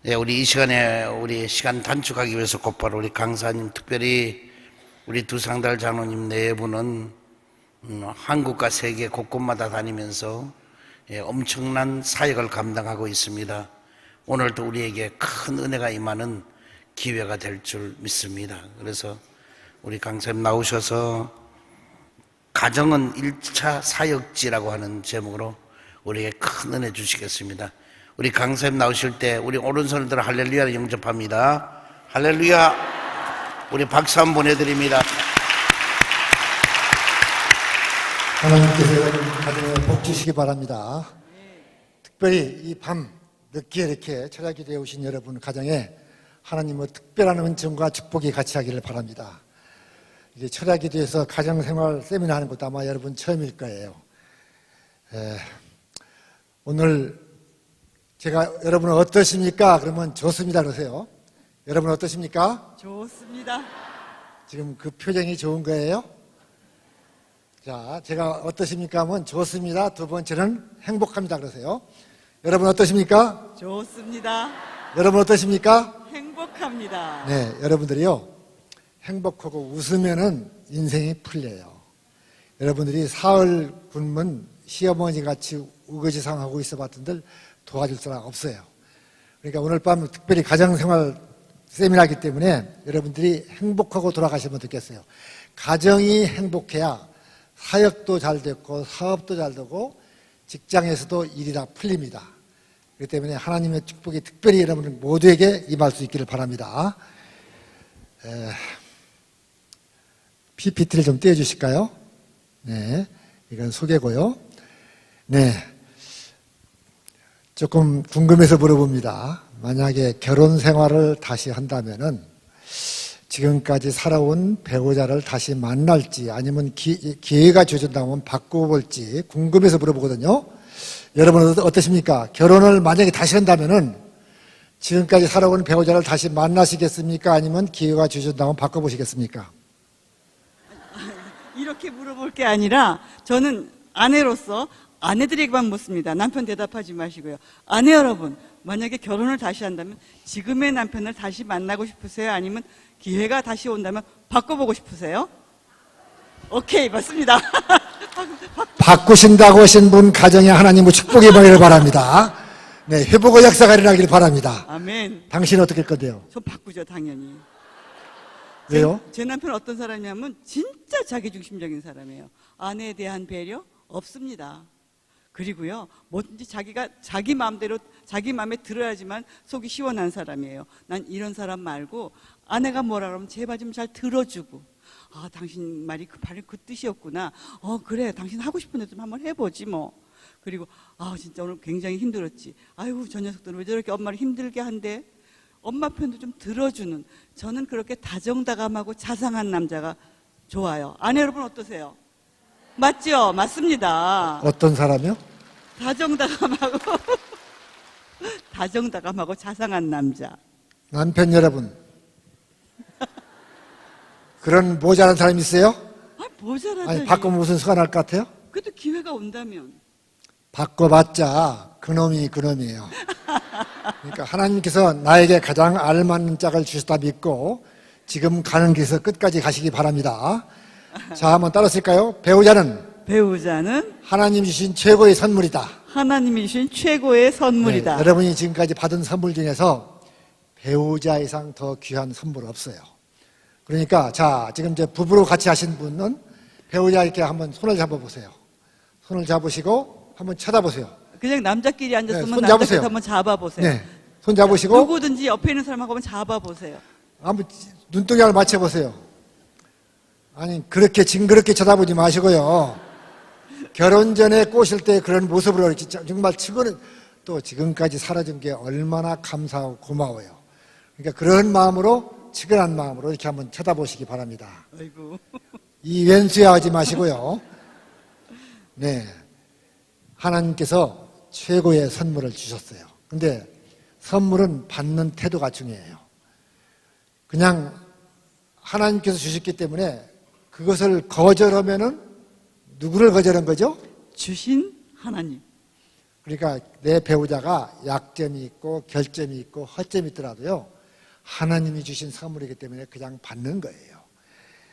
예, 우리 이 시간에 우리 시간 단축하기 위해서 곧바로 우리 강사님, 특별히 우리 두상달 장로님 네 분은 한국과 세계 곳곳마다 다니면서 엄청난 사역을 감당하고 있습니다. 오늘도 우리에게 큰 은혜가 임하는 기회가 될 줄 믿습니다. 그래서 우리 강사님 나오셔서 가정은 1차 사역지라고 하는 제목으로 우리에게 큰 은혜 주시겠습니다. 우리 강사님 나오실 때 우리 오른손을 들어 할렐루야를 영접합니다. 할렐루야. 우리 박수 한번 보내드립니다. 하나님께서 여러분 가정에 복 주시기 바랍니다. 특별히 이 밤 늦게 이렇게 철야기도에 오신 여러분 가정에 하나님의 특별한 은총과 축복이 같이 하기를 바랍니다. 이제 철야기도에서 가정생활 세미나 하는 것도 아마 여러분 처음일 거예요. 오늘 제가 여러분은 어떠십니까? 그러면 좋습니다 그러세요. 여러분 어떠십니까? 좋습니다. 지금 그 표정이 좋은 거예요? 자, 제가 어떠십니까? 하면 좋습니다. 두 번째는 행복합니다 그러세요. 여러분 어떠십니까? 좋습니다. 여러분 어떠십니까? 행복합니다. 네, 여러분들이요 행복하고 웃으면은 인생이 풀려요. 여러분들이 사흘 굶은 시어머니 같이 우거지상하고 있어 봤던들 도와줄 사람 없어요. 그러니까 오늘 밤 특별히 가정생활 세미나이기 때문에 여러분들이 행복하고 돌아가시면 좋겠어요. 가정이 행복해야 사역도 잘 됐고 사업도 잘 되고 직장에서도 일이 다 풀립니다. 그렇기 때문에 하나님의 축복이 특별히 여러분 모두에게 임할 수 있기를 바랍니다. PPT를 좀 떼어주실까요? 네, 이건 소개고요. 네, 조금 궁금해서 물어봅니다. 만약에 결혼 생활을 다시 한다면은 지금까지 살아온 배우자를 다시 만날지 아니면 기회가 주어진다면 바꿔볼지 궁금해서 물어보거든요. 여러분은 어떠십니까? 결혼을 만약에 다시 한다면은 지금까지 살아온 배우자를 다시 만나시겠습니까? 아니면 기회가 주어진다면 바꿔보시겠습니까? 이렇게 물어볼 게 아니라 저는 아내로서 아내들에게만 묻습니다. 남편 대답하지 마시고요. 아내 여러분, 만약에 결혼을 다시 한다면 지금의 남편을 다시 만나고 싶으세요? 아니면 기회가 다시 온다면 바꿔보고 싶으세요? 오케이, 맞습니다. 바꾸신다고 하신 분 가정에 하나님의 축복이 임하기를 바랍니다. 네, 회복의 역사가 일어나기를 바랍니다. 아멘. 당신은 어떻게 할 건데요? 저 바꾸죠, 당연히. 왜요? 제 남편은 어떤 사람이냐면 진짜 자기중심적인 사람이에요. 아내에 대한 배려 없습니다. 그리고요, 뭐든지 자기가 자기 마음대로 자기 마음에 들어야지만 속이 시원한 사람이에요. 난 이런 사람 말고 아내가 뭐라 그러면 제발 좀 잘 들어주고, 아, 당신 말이 바로 그 뜻이었구나. 그래, 당신 하고 싶은데 좀 한번 해보지 뭐. 그리고 진짜 오늘 굉장히 힘들었지. 아이고, 저 녀석들은 왜 저렇게 엄마를 힘들게 한대? 엄마 편도 좀 들어주는, 저는 그렇게 다정다감하고 자상한 남자가 좋아요. 아내 여러분 어떠세요? 맞죠? 맞습니다. 어떤 사람이요? 다정다감하고 다정다감하고 자상한 남자. 남편 여러분, 그런 모자란 사람 있어요? 모자라다니. 아니, 바꾸면 무슨 수가 날 것 같아요? 그래도 기회가 온다면. 바꿔봤자 그놈이 그놈이에요. 그러니까 하나님께서 나에게 가장 알맞는 짝을 주셨다 믿고 지금 가는 길에서 끝까지 가시기 바랍니다. 자, 한번 따라쓸까요? 배우자는 하나님 주신 최고의 선물이다. 하나님이 주신 최고의 선물이다. 네, 여러분이 지금까지 받은 선물 중에서 배우자 이상 더 귀한 선물 없어요. 그러니까 자, 지금 이제 부부로 같이 하신 분은 배우자 이렇게 한번 손을 잡아보세요. 손을 잡으시고 한번 쳐다보세요. 그냥 남자끼리 앉았으면 네, 손 남자끼리 잡으세요. 한번 잡아보세요. 네, 손 잡으시고 누구든지 옆에 있는 사람하고 한번 잡아보세요. 한번 눈동자를 맞춰보세요. 아니, 그렇게 징그럽게 쳐다보지 마시고요. 결혼 전에 꼬실 때 그런 모습으로 정말 치고는 또 지금까지 살아준 게 얼마나 감사하고 고마워요. 그러니까 그런 마음으로, 치근한 마음으로 이렇게 한번 쳐다보시기 바랍니다. 아이고. 이 왼수야 하지 마시고요. 네. 하나님께서 최고의 선물을 주셨어요. 근데 선물은 받는 태도가 중요해요. 그냥 하나님께서 주셨기 때문에 그것을 거절하면은 누구를 거절한 거죠? 주신 하나님. 그러니까 내 배우자가 약점이 있고 결점이 있고 허점이 있더라도요, 하나님이 주신 선물이기 때문에 그냥 받는 거예요.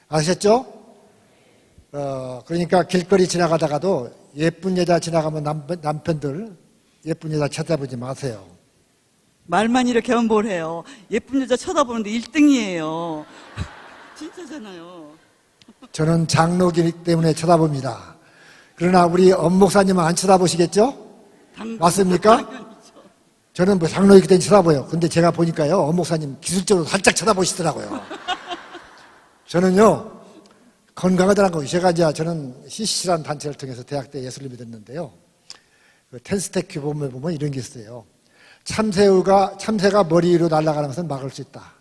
아셨죠? 그러니까 길거리 지나가다가도 예쁜 여자 지나가면 남편들 예쁜 여자 쳐다보지 마세요. 말만 이렇게 하면 뭘 해요. 예쁜 여자 쳐다보는데 1등이에요. 진짜잖아요. 저는 장로이기 때문에 쳐다봅니다. 그러나 우리 엄 목사님은 안 쳐다보시겠죠? 맞습니까? 당연히죠. 저는 뭐 장로이기 때문에 쳐다봐요. 근데 제가 보니까요, 엄 목사님 기술적으로 살짝 쳐다보시더라고요. 저는요, 건강하더라고요. 저는 CCC라는 단체를 통해서 대학 때 예술을 믿었는데요. 그 텐스테큐 보면 이런 게 있어요. 참새가 머리 위로 날아가는 것은 막을 수 있다.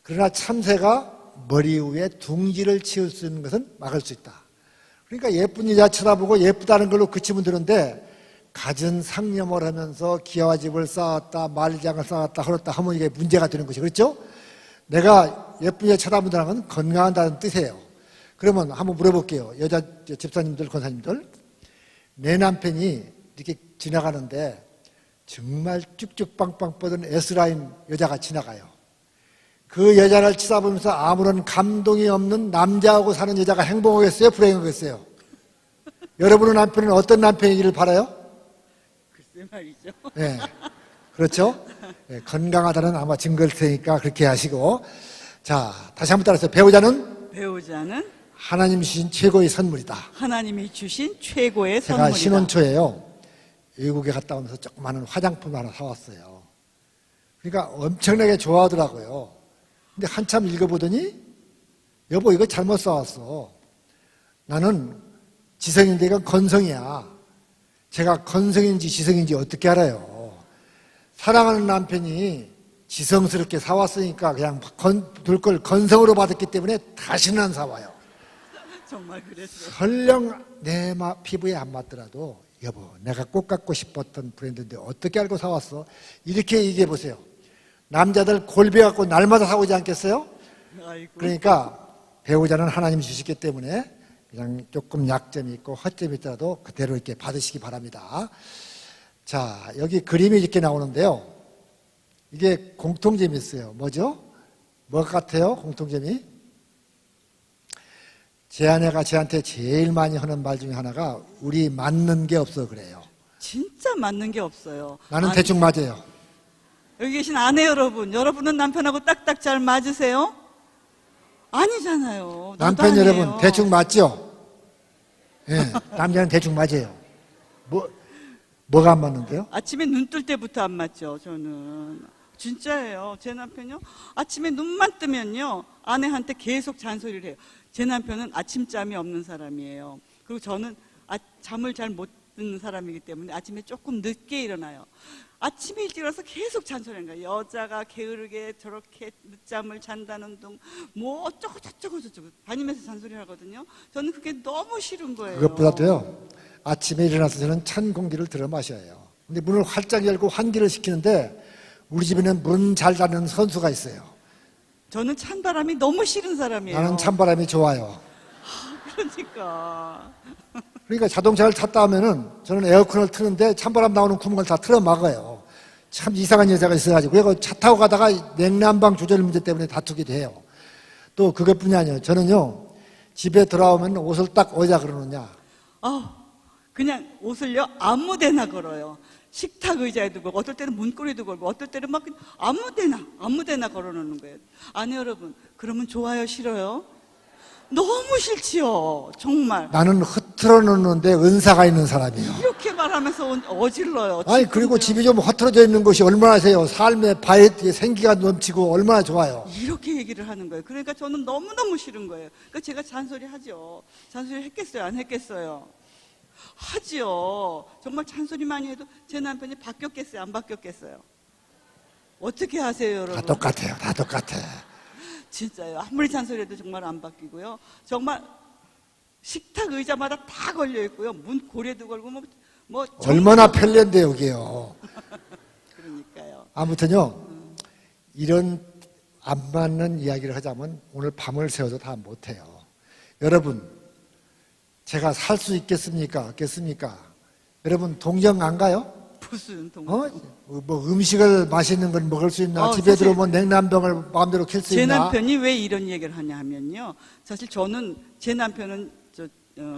그러나 참새가 머리 위에 둥지를 치울 수 있는 것은 막을 수 있다. 그러니까 예쁜 여자 쳐다보고 예쁘다는 걸로 그치면 되는데, 갖은 상념을 하면서 기와와 집을 쌓았다, 말장을 쌓았다, 헐었다 하면 이게 문제가 되는 것이, 그렇죠? 내가 예쁜 여자 쳐다본다는 건 건강한다는 뜻이에요. 그러면 한번 물어볼게요. 여자 집사님들, 권사님들. 내 남편이 이렇게 지나가는데 정말 쭉쭉 빵빵 뻗은 S라인 여자가 지나가요. 그 여자를 쳐다보면서 아무런 감동이 없는 남자하고 사는 여자가 행복하겠어요? 불행하겠어요? 여러분의 남편은 어떤 남편이기를 바라요? 글쎄 말이죠. 네, 그렇죠? 네, 건강하다는 아마 증거일 테니까 그렇게 하시고. 자, 다시 한번 따라서 배우자는 하나님 주신 최고의 선물이다. 하나님이 주신 최고의 제가 선물이다. 신혼초에요, 외국에 갔다 오면서 조그마한 화장품 하나 사왔어요. 그러니까 엄청나게 좋아하더라고요. 근데 한참 읽어보더니, 여보 이거 잘못 사왔어. 나는 지성인데 이건 건성이야. 제가 건성인지 지성인지 어떻게 알아요? 사랑하는 남편이 지성스럽게 사왔으니까 그냥 둘 걸 건성으로 받았기 때문에 다시는 안 사와요. 정말 그랬어요. 설령 내 피부에 안 맞더라도, 여보 내가 꼭 갖고 싶었던 브랜드인데 어떻게 알고 사왔어? 이렇게 얘기해 보세요. 남자들 골배 갖고 날마다 사오지 않겠어요? 아이고. 그러니까 배우자는 하나님이 주시기 때문에 그냥 조금 약점이 있고 허점이 있더라도 그대로 이렇게 받으시기 바랍니다. 자, 여기 그림이 이렇게 나오는데요. 이게 공통점이 있어요. 뭐죠? 뭐 같아요? 공통점이? 제 아내가 저한테 제일 많이 하는 말 중에 하나가, 우리 맞는 게 없어 그래요. 진짜 맞는 게 없어요. 나는 대충 맞아요. 여기 계신 아내 여러분은 남편하고 딱딱 잘 맞으세요? 아니잖아요. 남편 아니에요. 여러분 대충 맞죠? 예, 남자는 대충 맞아요. 뭐가 안 맞는데요? 아침에 눈 뜰 때부터 안 맞죠, 저는. 진짜예요. 제 남편요, 아침에 눈만 뜨면요, 아내한테 계속 잔소리를 해요. 제 남편은 아침잠이 없는 사람이에요. 그리고 저는 잠을 잘 못 듣는 사람이기 때문에 아침에 조금 늦게 일어나요. 아침에 일찍 일어나서 계속 잔소리하는 거예요. 여자가 게으르게 저렇게 늦잠을 잔다는 둥, 뭐 어쩌고 저쩌고 다니면서 잔소리를 하거든요. 저는 그게 너무 싫은 거예요. 그것보다도요, 아침에 일어나서 저는 찬 공기를 들어 마셔요. 근데 문을 활짝 열고 환기를 시키는데, 우리 집에는 문 잘 닫는 선수가 있어요. 저는 찬바람이 너무 싫은 사람이에요. 나는 찬바람이 좋아요. 그러니까 그러니까 자동차를 탔다 하면은 저는 에어컨을 트는데 찬바람 나오는 구멍을 다 틀어 막아요. 참 이상한 여자가 있어가지고, 그리고 차 타고 가다가 냉난방 조절 문제 때문에 다투기도 해요. 또 그것뿐이 아니에요. 저는요, 집에 돌아오면 옷을 딱 어디다 걸어놓냐? 그냥 옷을요 아무 데나 걸어요. 식탁 의자에도 걸고, 어떨 때는 문고리도 걸고, 어떨 때는 막 아무 데나 걸어놓는 거예요. 아내 여러분, 그러면 좋아요, 싫어요? 너무 싫지요, 정말. 나는 흐트러 놓는데 은사가 있는 사람이에요. 이렇게 말하면서 어질러요. 아니, 그리고 집이 좀 허트러져 있는 것이 얼마나 세요. 삶에 바이트에 생기가 넘치고 얼마나 좋아요. 이렇게 얘기를 하는 거예요. 그러니까 저는 너무너무 싫은 거예요. 그러니까 제가 잔소리하죠. 잔소리 했겠어요, 안 했겠어요? 하지요. 정말 잔소리 많이 해도 제 남편이 바뀌었겠어요, 안 바뀌었겠어요? 어떻게 하세요, 여러분? 다 똑같아요. 다 똑같아. 진짜요. 아무리 잔소리해도 정말 안 바뀌고요. 정말 식탁 의자마다 다 걸려 있고요. 문 고리도 걸고 뭐 얼마나 편리한데 여기요. 그러니까요. 아무튼요, 이런 안 맞는 이야기를 하자면 오늘 밤을 새워도 다 못해요. 여러분, 제가 살 수 있겠습니까? 없겠습니까? 여러분 동정 안 가요? 무슨 동 뭐 음식을 맛있는 걸 먹을 수 있나? 집에 사실 들어오면 냉난병을 마음대로 켤 수 제 있나? 남편이 왜 이런 얘기를 하냐 하면요. 사실 제 남편은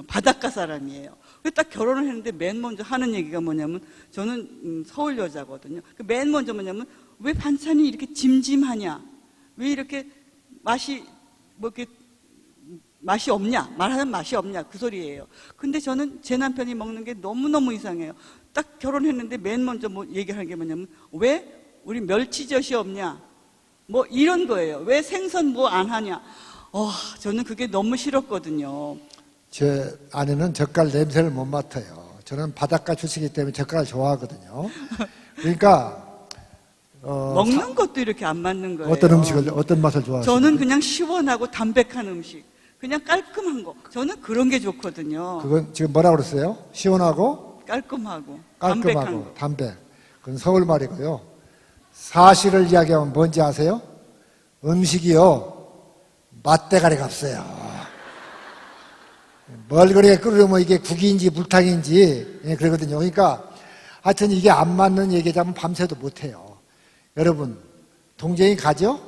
바닷가 사람이에요. 그래서 딱 결혼을 했는데 맨 먼저 하는 얘기가 뭐냐면, 저는 서울 여자거든요. 맨 먼저 뭐냐면, 왜 반찬이 이렇게 짐짐하냐? 왜 이렇게 맛이 맛이 없냐? 말하면 맛이 없냐? 그 소리예요. 근데 저는 제 남편이 먹는 게 너무너무 이상해요. 딱 결혼했는데 맨 먼저 얘기하는 게 뭐냐면, 왜 우리 멸치젓이 없냐? 뭐 이런 거예요. 왜 생선 뭐 안 하냐? 저는 그게 너무 싫었거든요. 제 아내는 젓갈 냄새를 못 맡아요. 저는 바닷가 출신이기 때문에 젓갈을 좋아하거든요. 그러니까 먹는 것도 이렇게 안 맞는 거예요. 어떤 음식을 어떤 맛을 좋아하세요? 저는 그냥 시원하고 담백한 음식, 그냥 깔끔한 거. 저는 그런 게 좋거든요. 그건 지금 뭐라고 그랬어요? 시원하고 깔끔하고 담백한 깔끔하고 거. 담백. 그건 서울 말이고요. 사실을 이야기하면 뭔지 아세요? 음식이요, 맛대가리가 없어요. 뭘 그렇게 끓으면 이게 국인지 물탕인지 그러거든요. 그러니까 하여튼 이게 안 맞는 얘기자면 밤새도 못해요. 여러분 동정이 가죠?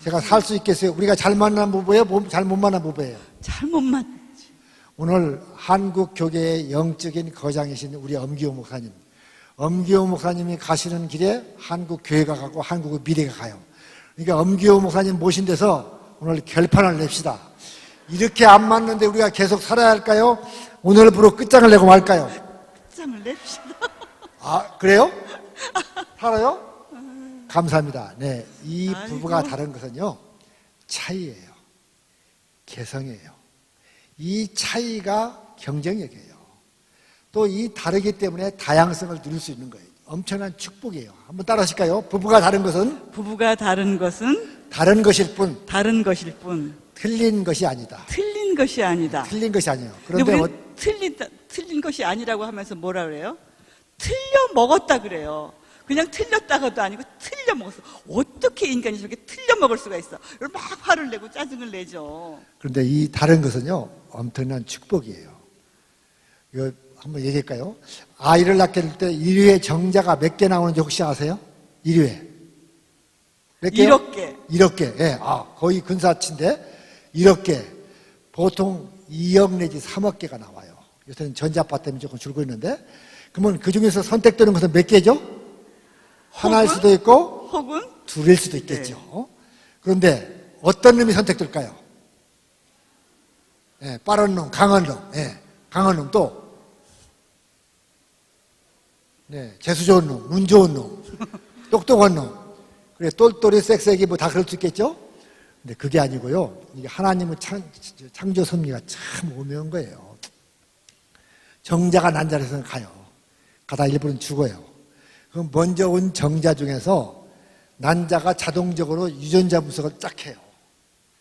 제가 살 수 있겠어요? 우리가 잘 만난 부부예요? 잘 못 만난 부부예요? 잘못 맞지. 오늘 한국 교계의 영적인 거장이신 우리 엄기호 목사님, 엄기호 목사님이 가시는 길에 한국 교회가 가고 한국의 미래가 가요. 그러니까 엄기호 목사님 모신 데서 오늘 결판을 냅시다. 이렇게 안 맞는데 우리가 계속 살아야 할까요? 오늘부로 끝장을 내고 말까요? 끝장을 냅시다. 아, 그래요? 살아요? 감사합니다. 네, 이 부부가 아이고. 다른 것은요, 차이예요. 개성이에요. 이 차이가 경쟁력이에요. 또 이 다르기 때문에 다양성을 누릴 수 있는 거예요. 엄청난 축복이에요. 한번 따라 하실까요? 부부가 다른 것은 다른 것일 뿐, 다른 것일 뿐, 틀린 것이 아니다. 틀린 것이 아니다. 틀린 것이 아니에요. 근데 그런데 우리 틀린 것이 아니라고 하면서 뭐라 그래요? 틀려 먹었다 그래요. 그냥 틀렸다가도 아니고 틀려 먹었어. 어떻게 인간이 저렇게 틀려 먹을 수가 있어? 막 화를 내고 짜증을 내죠. 그런데 이 다른 것은요, 엄청난 축복이에요. 이거 한번 얘기할까요? 아이를 낳게 될 때 1회 정자가 몇 개 나오는지 혹시 아세요? 1회. 몇 개요? 1억 개. 1억 개. 예, 거의 근사치인데 1억 개. 보통 2억 내지 3억 개가 나와요. 요새는 전자파 때문에 조금 줄고 있는데, 그러면 그 중에서 선택되는 것은 몇 개죠? 하나일 수도 있고 혹은 둘일 수도 있겠죠. 그런데 어떤 놈이 선택될까요? 예, 빠른 놈, 강한 놈, 강한 놈 또, 재수 좋은 놈, 운 좋은 놈, 똑똑한 놈, 그래 똘똘이 섹스기 뭐 다 그럴 수 있겠죠. 근데 그게 아니고요. 이게 하나님의 창조 섭리가 참 오묘한 거예요. 정자가 난자에서는 가요. 가다 일부는 죽어요. 그럼 먼저 온 정자 중에서 난자가 자동적으로 유전자 분석을 쫙 해요.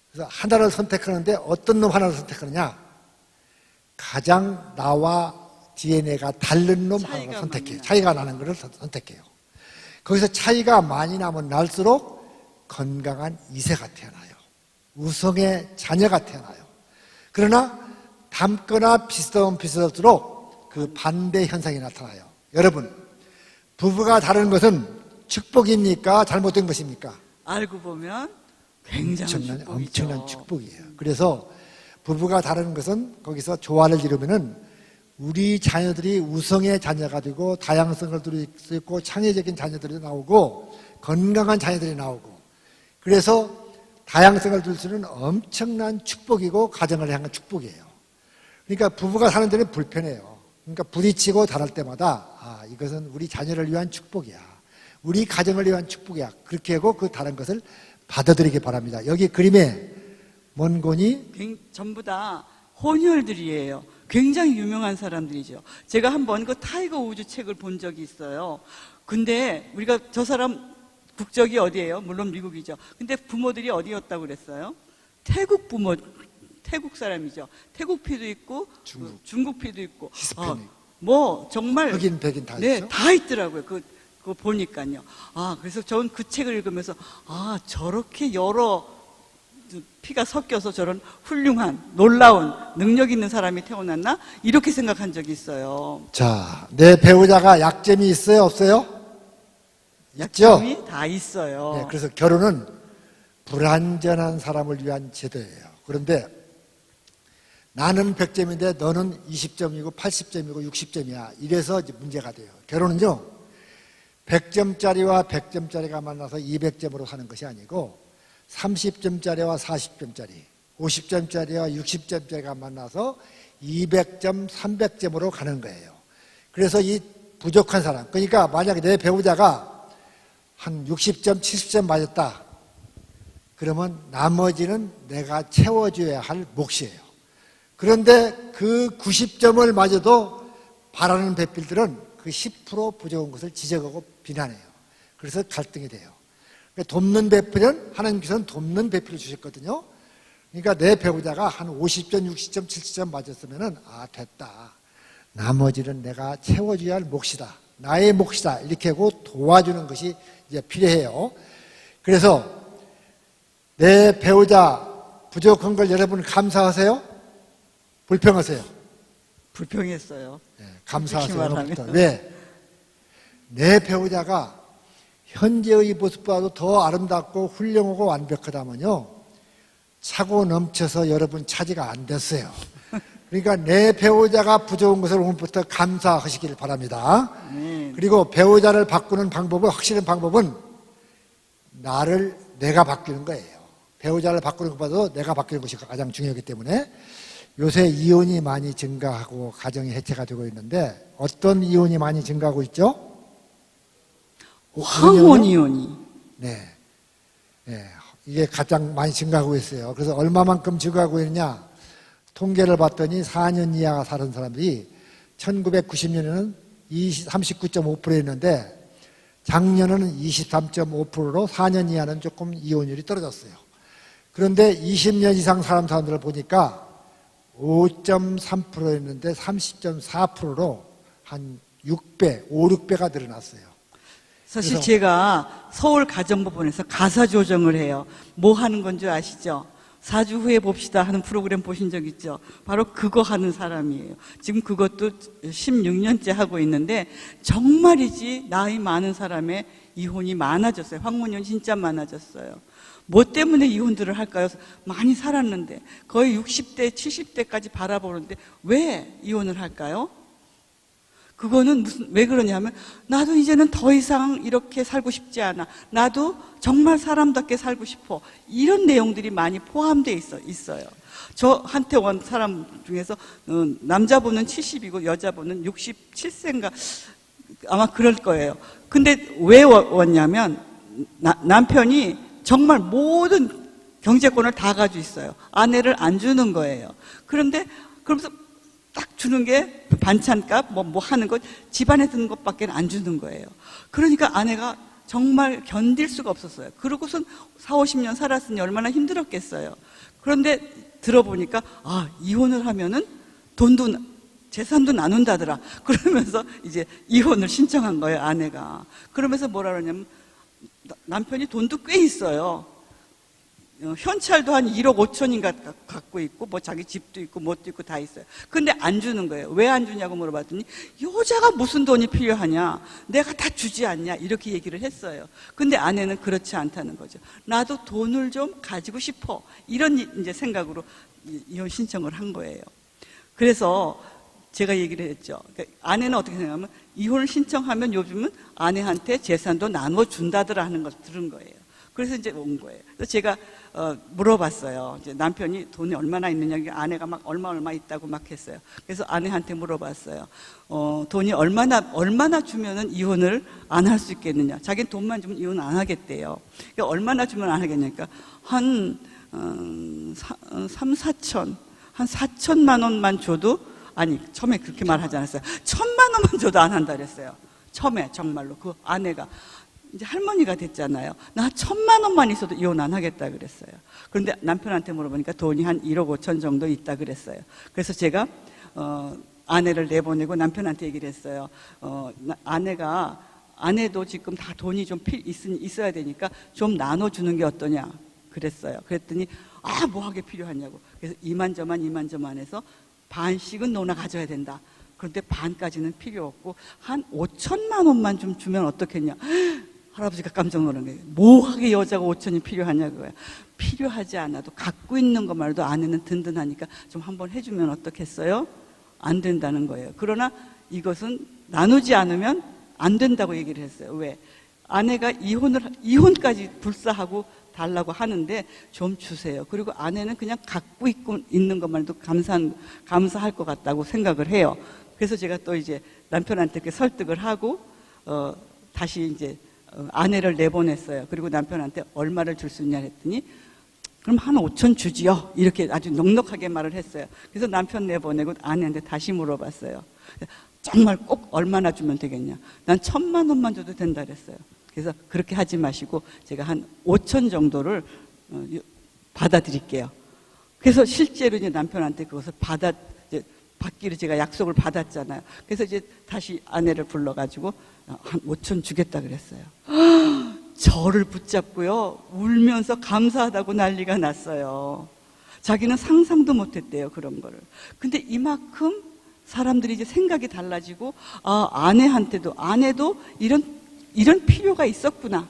그래서 하나를 선택하는데 어떤 놈 하나를 선택하느냐? 가장 나와 DNA가 다른 놈 하나를 선택해요. 차이가 나는 것을 선택해요. 거기서 차이가 많이 나면 날수록 건강한 이세가 태어나요. 우성의 자녀가 태어나요. 그러나 닮거나 비슷하면 비슷할수록 그 반대 현상이 나타나요. 여러분, 부부가 다른 것은 축복입니까? 잘못된 것입니까? 알고 보면 굉장히 엄청난 축복이에요. 그래서 부부가 다른 것은 거기서 조화를 이루면은 우리 자녀들이 우성의 자녀가 되고 다양성을 누릴 수 있고 창의적인 자녀들이 나오고 건강한 자녀들이 나오고, 그래서 다양성을 누릴 수 있는 엄청난 축복이고 가정을 향한 축복이에요. 그러니까 부부가 사는 데는 불편해요. 그러니까 부딪히고 다를 때마다 이것은 우리 자녀를 위한 축복이야, 우리 가정을 위한 축복이야, 그렇게 하고 그 다른 것을 받아들이기 바랍니다. 여기 그림에 먼곤이 전부 다 혼혈들이에요. 굉장히 유명한 사람들이죠. 제가 한번 그 타이거 우즈 책을 본 적이 있어요. 근데 우리가 저 사람 국적이 어디예요? 물론 미국이죠. 근데 부모들이 어디였다고 그랬어요? 태국 사람이죠. 태국 피도 있고 중국 피도 있고 히스패닉, 뭐 정말 흑인 백인 다 네, 있죠. 다 있더라고요. 그거 보니까요. 그래서 저는 그 책을 읽으면서 저렇게 여러 피가 섞여서 저런 훌륭한 놀라운 능력 있는 사람이 태어났나 이렇게 생각한 적이 있어요. 자, 내 배우자가 약점이 있어요, 없어요? 있죠? 약점이 다 있어요. 네, 그래서 결혼은 불완전한 사람을 위한 제도예요. 그런데 나는 100점인데 너는 20점이고 80점이고 60점이야. 이래서 이제 문제가 돼요. 결혼은요, 100점짜리와 100점짜리가 만나서 200점으로 사는 것이 아니고 30점짜리와 40점짜리, 50점짜리와 60점짜리가 만나서 200점, 300점으로 가는 거예요. 그래서 이 부족한 사람, 그러니까 만약에 내 배우자가 한 60점, 70점 맞았다. 그러면 나머지는 내가 채워줘야 할 몫이에요. 그런데 그 90점을 맞아도 바라는 배필들은 그 10% 부족한 것을 지적하고 비난해요. 그래서 갈등이 돼요. 돕는 배필은 하나님께서는 돕는 배필을 주셨거든요. 그러니까 내 배우자가 한 50점, 60점, 70점 맞았으면은 아 됐다. 나머지는 내가 채워줘야 할 몫이다. 나의 몫이다. 이렇게 하고 도와주는 것이 이제 필요해요. 그래서 내 배우자 부족한 걸 여러분 감사하세요? 불평하세요? 불평했어요. 네, 감사하세요. 말하면. 왜? 내 배우자가 현재의 모습보다도 더 아름답고 훌륭하고 완벽하다면요, 차고 넘쳐서 여러분 차지가 안 됐어요. 그러니까 내 배우자가 부족한 것을 오늘부터 감사하시길 바랍니다. 그리고 배우자를 바꾸는 방법은, 확실한 방법은 내가 바뀌는 거예요. 배우자를 바꾸는 것보다도 내가 바뀌는 것이 가장 중요하기 때문에 요새 이혼이 많이 증가하고 가정이 해체가 되고 있는데 어떤 이혼이 많이 증가하고 있죠? 황혼 이혼이. 네. 네. 이게 가장 많이 증가하고 있어요. 그래서 얼마만큼 증가하고 있느냐? 통계를 봤더니 4년 이하 사는 사람들이 1990년에는 39.5%였는데 작년에는 23.5%로 4년 이하는 조금 이혼율이 떨어졌어요. 그런데 20년 이상 사는 사람들을 보니까 5.3%였는데 30.4%로 한 6배, 5, 6배가 늘어났어요. 사실 그래서 제가 서울 가정법원에서 가사 조정을 해요. 뭐 하는 건 줄 아시죠? 4주 후에 봅시다 하는 프로그램 보신 적 있죠? 바로 그거 하는 사람이에요. 지금 그것도 16년째 하고 있는데 정말이지 나이 많은 사람의 이혼이 많아졌어요. 황혼이혼 진짜 많아졌어요. 뭐 때문에 이혼들을 할까요? 많이 살았는데 거의 60대, 70대까지 바라보는데 왜 이혼을 할까요? 그거는 왜 그러냐면 나도 이제는 더 이상 이렇게 살고 싶지 않아. 나도 정말 사람답게 살고 싶어. 이런 내용들이 많이 포함되어 있어요. 저한테 온 사람 중에서 남자분은 70이고 여자분은 67세인가 아마 그럴 거예요. 근데 왜 왔냐면 남편이 정말 모든 경제권을 다 가지고 있어요. 아내를 안 주는 거예요. 그러면서 딱 주는 게 반찬값, 뭐 하는 것, 집안에 드는 것밖에 안 주는 거예요. 그러니까 아내가 정말 견딜 수가 없었어요. 그러고선 4, 50년 살았으니 얼마나 힘들었겠어요. 그런데 들어보니까, 이혼을 하면은 재산도 나눈다더라. 그러면서 이제 이혼을 신청한 거예요, 아내가. 그러면서 뭐라 그러냐면, 남편이 돈도 꽤 있어요. 현찰도 한 1억 5천인가 갖고 있고 뭐 자기 집도 있고 뭣도 있고 다 있어요. 근데 안 주는 거예요. 왜 안 주냐고 물어봤더니 여자가 무슨 돈이 필요하냐, 내가 다 주지 않냐, 이렇게 얘기를 했어요. 근데 아내는 그렇지 않다는 거죠. 나도 돈을 좀 가지고 싶어, 이런 이제 생각으로 이혼 신청을 한 거예요. 그래서 제가 얘기를 했죠. 그러니까 아내는 어떻게 생각하면 이혼을 신청하면 요즘은 아내한테 재산도 나눠준다더라 하는 걸 들은 거예요. 그래서 이제 온 거예요. 그래서 제가 물어봤어요. 이제 남편이 돈이 얼마나 있느냐, 아내가 막 얼마 있다고 막 했어요. 그래서 아내한테 물어봤어요. 돈이 얼마나 주면은 이혼을 안 할 수 있겠느냐. 자기는 돈만 주면 이혼 안 하겠대요. 그러니까 얼마나 주면 안 하겠냐니까 한 3, 4천, 한 4천만 원만 줘도, 아니 처음에 그렇게 말하지 않았어요. 1,000만 원만 줘도 안 한다 그랬어요. 처음에 정말로 그 아내가. 이제 할머니가 됐잖아요. 나 1,000만 원만 있어도 이혼 안 하겠다 그랬어요. 그런데 남편한테 물어보니까 돈이 한 1억 5천 정도 있다 그랬어요. 그래서 제가 아내를 내보내고 남편한테 얘기를 했어요. 아내도 지금 다 돈이 좀 있어야 되니까 좀 나눠주는 게 어떠냐 그랬어요. 그랬더니 아, 뭐하게 필요하냐고. 그래서 이만저만 해서 반씩은 너나 가져야 된다. 그런데 반까지는 필요 없고 한 5천만 원만 좀 주면 어떻겠냐. 할아버지가 깜짝 놀란 거예요. 뭐하게 여자가 5천이 필요하냐고요. 필요하지 않아도 갖고 있는 것만으로도 아내는 든든하니까 좀 한번 해주면 어떻겠어요? 안 된다는 거예요. 그러나 이것은 나누지 않으면 안 된다고 얘기를 했어요. 왜? 아내가 이혼까지 불사하고 달라고 하는데 좀 주세요. 그리고 아내는 그냥 갖고 있는 것만도 감사할 것 같다고 생각을 해요. 그래서 제가 또 이제 남편한테 이렇게 설득을 하고 다시 이제 아내를 내보냈어요. 그리고 남편한테 얼마를 줄 수 있냐 했더니 그럼 한 5천 주지요. 이렇게 아주 넉넉하게 말을 했어요. 그래서 남편 내보내고 아내한테 다시 물어봤어요. 정말 꼭 얼마나 주면 되겠냐. 난 1,000만 원만 줘도 된다 그랬어요. 그래서 그렇게 하지 마시고 제가 한 5천 정도를 받아드릴게요. 그래서 실제로 이제 남편한테 그것을 받기로 제가 약속을 받았잖아요. 그래서 이제 다시 아내를 불러가지고 한 5천 주겠다 그랬어요. 저를 붙잡고요. 울면서 감사하다고 난리가 났어요. 자기는 상상도 못했대요. 그런 거를. 근데 이만큼 사람들이 이제 생각이 달라지고 아내도 이런 필요가 있었구나.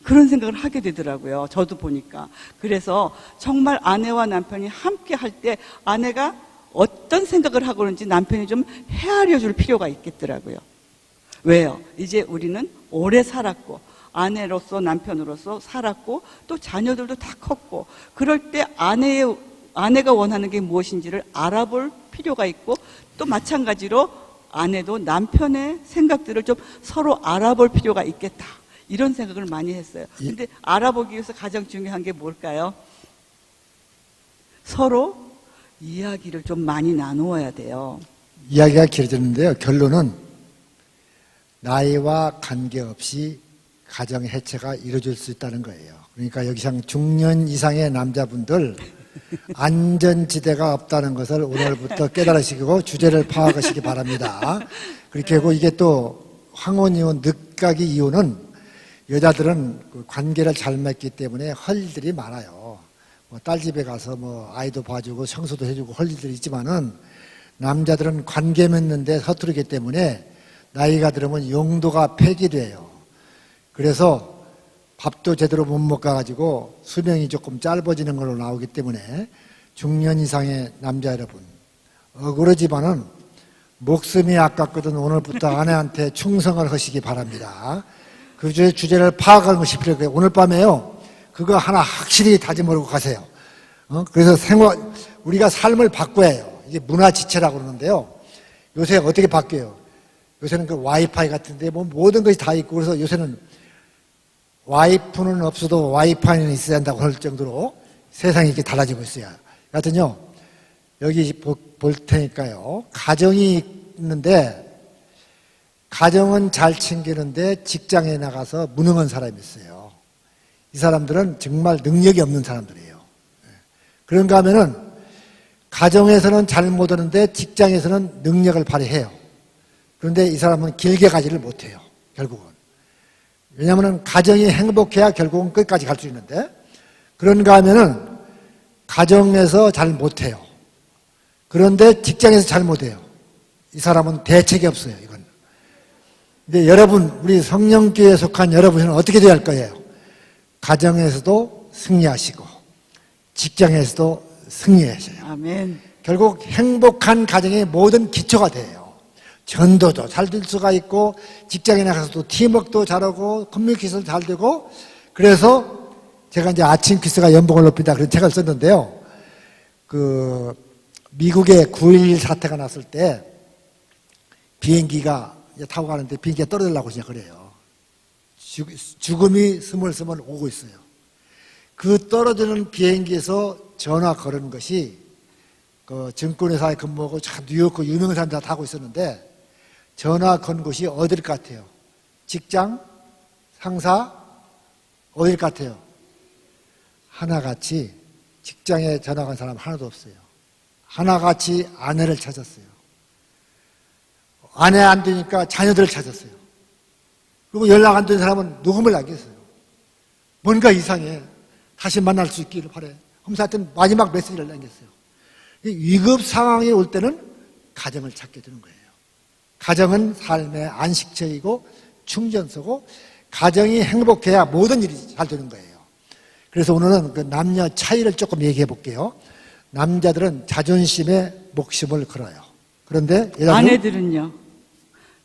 그런 생각을 하게 되더라고요. 저도 보니까. 그래서 정말 아내와 남편이 함께 할 때 아내가 어떤 생각을 하고 그런지 남편이 좀 헤아려 줄 필요가 있겠더라고요. 왜요? 이제 우리는 오래 살았고 아내로서 남편으로서 살았고 또 자녀들도 다 컸고 그럴 때 아내가 원하는 게 무엇인지를 알아볼 필요가 있고 또 마찬가지로 아내도 남편의 생각들을 좀 서로 알아볼 필요가 있겠다. 이런 생각을 많이 했어요. 근데 알아보기 위해서 가장 중요한 게 뭘까요? 서로 이야기를 좀 많이 나누어야 돼요. 이야기가 길어졌는데요. 결론은 나이와 관계없이 가정 해체가 이루어질 수 있다는 거예요. 그러니까 여기상 중년 이상의 남자분들 안전지대가 없다는 것을 오늘부터 깨달으시고 주제를 파악하시기 바랍니다. 그렇게 하고 이게 또 황혼이혼 늦가기 이유는 여자들은 그 관계를 잘 맺기 때문에 할 일들이 많아요. 뭐 딸 집에 가서 뭐 아이도 봐주고 청소도 해주고 할 일들이 있지만은 남자들은 관계 맺는데 서투르기 때문에 나이가 들으면 용도가 폐기돼요. 그래서 밥도 제대로 못 먹어가지고 수명이 조금 짧아지는 걸로 나오기 때문에 중년 이상의 남자 여러분 억울하지만은 목숨이 아깝거든 오늘부터 아내한테 충성을 하시기 바랍니다. 그 주제를 파악하는 것이 필요해요. 오늘 밤에요 그거 하나 확실히 다짐하고 가세요. 그래서 우리가 삶을 바꿔야 해요. 이게 문화지체라고 그러는데요. 요새 어떻게 바뀌어요? 요새는 그 와이파이 같은데 뭐 모든 것이 다 있고 그래서 요새는 와이프는 없어도 와이파이는 있어야 한다고 할 정도로 세상이 이렇게 달라지고 있어요. 하여튼요, 여기 볼 테니까요. 가정이 있는데, 가정은 잘 챙기는데 직장에 나가서 무능한 사람이 있어요. 이 사람들은 정말 능력이 없는 사람들이에요. 그런가 하면은, 가정에서는 잘 못하는데 직장에서는 능력을 발휘해요. 그런데 이 사람은 길게 가지를 못해요. 결국은. 왜냐하면 가정이 행복해야 결국은 끝까지 갈 수 있는데 그런가 하면은 가정에서 잘 못해요. 그런데 직장에서 잘 못해요. 이 사람은 대책이 없어요. 이건. 근데 여러분, 우리 성령교회에 속한 여러분은 어떻게 돼야 할 거예요? 가정에서도 승리하시고 직장에서도 승리하셔요. 아멘. 결국 행복한 가정의 모든 기초가 돼요. 전도도 잘 될 수가 있고 직장에 나가서도 팀워크도 잘하고 커뮤니케이션도 잘 되고 그래서 제가 이제 아침 키스가 연봉을 높인다 그런 책을 썼는데요. 그 미국의 9.11 사태가 났을 때 비행기가 타고 가는데 비행기가 떨어지려고 그냥 그래요. 죽음이 스멀스멀 오고 있어요. 그 떨어지는 비행기에서 전화 걸은 것이 그 증권회사에 근무하고 뉴욕 유명한 사람들 다 타고 있었는데 전화 건 곳이 어딜 것 같아요? 직장? 상사? 어딜 것 같아요? 하나같이 직장에 전화 건 사람 하나도 없어요. 하나같이 아내를 찾았어요. 아내 안 되니까 자녀들을 찾았어요. 그리고 연락 안 되는 사람은 녹음을 남겼어요. 뭔가 이상해. 다시 만날 수 있기를 바래. 하면서 하여튼 마지막 메시지를 남겼어요. 위급 상황이 올 때는 가정을 찾게 되는 거예요. 가정은 삶의 안식처이고 충전소고 가정이 행복해야 모든 일이 잘 되는 거예요. 그래서 오늘은 그 남녀 차이를 조금 얘기해 볼게요. 남자들은 자존심에 목숨을 걸어요. 그런데 아내들은요,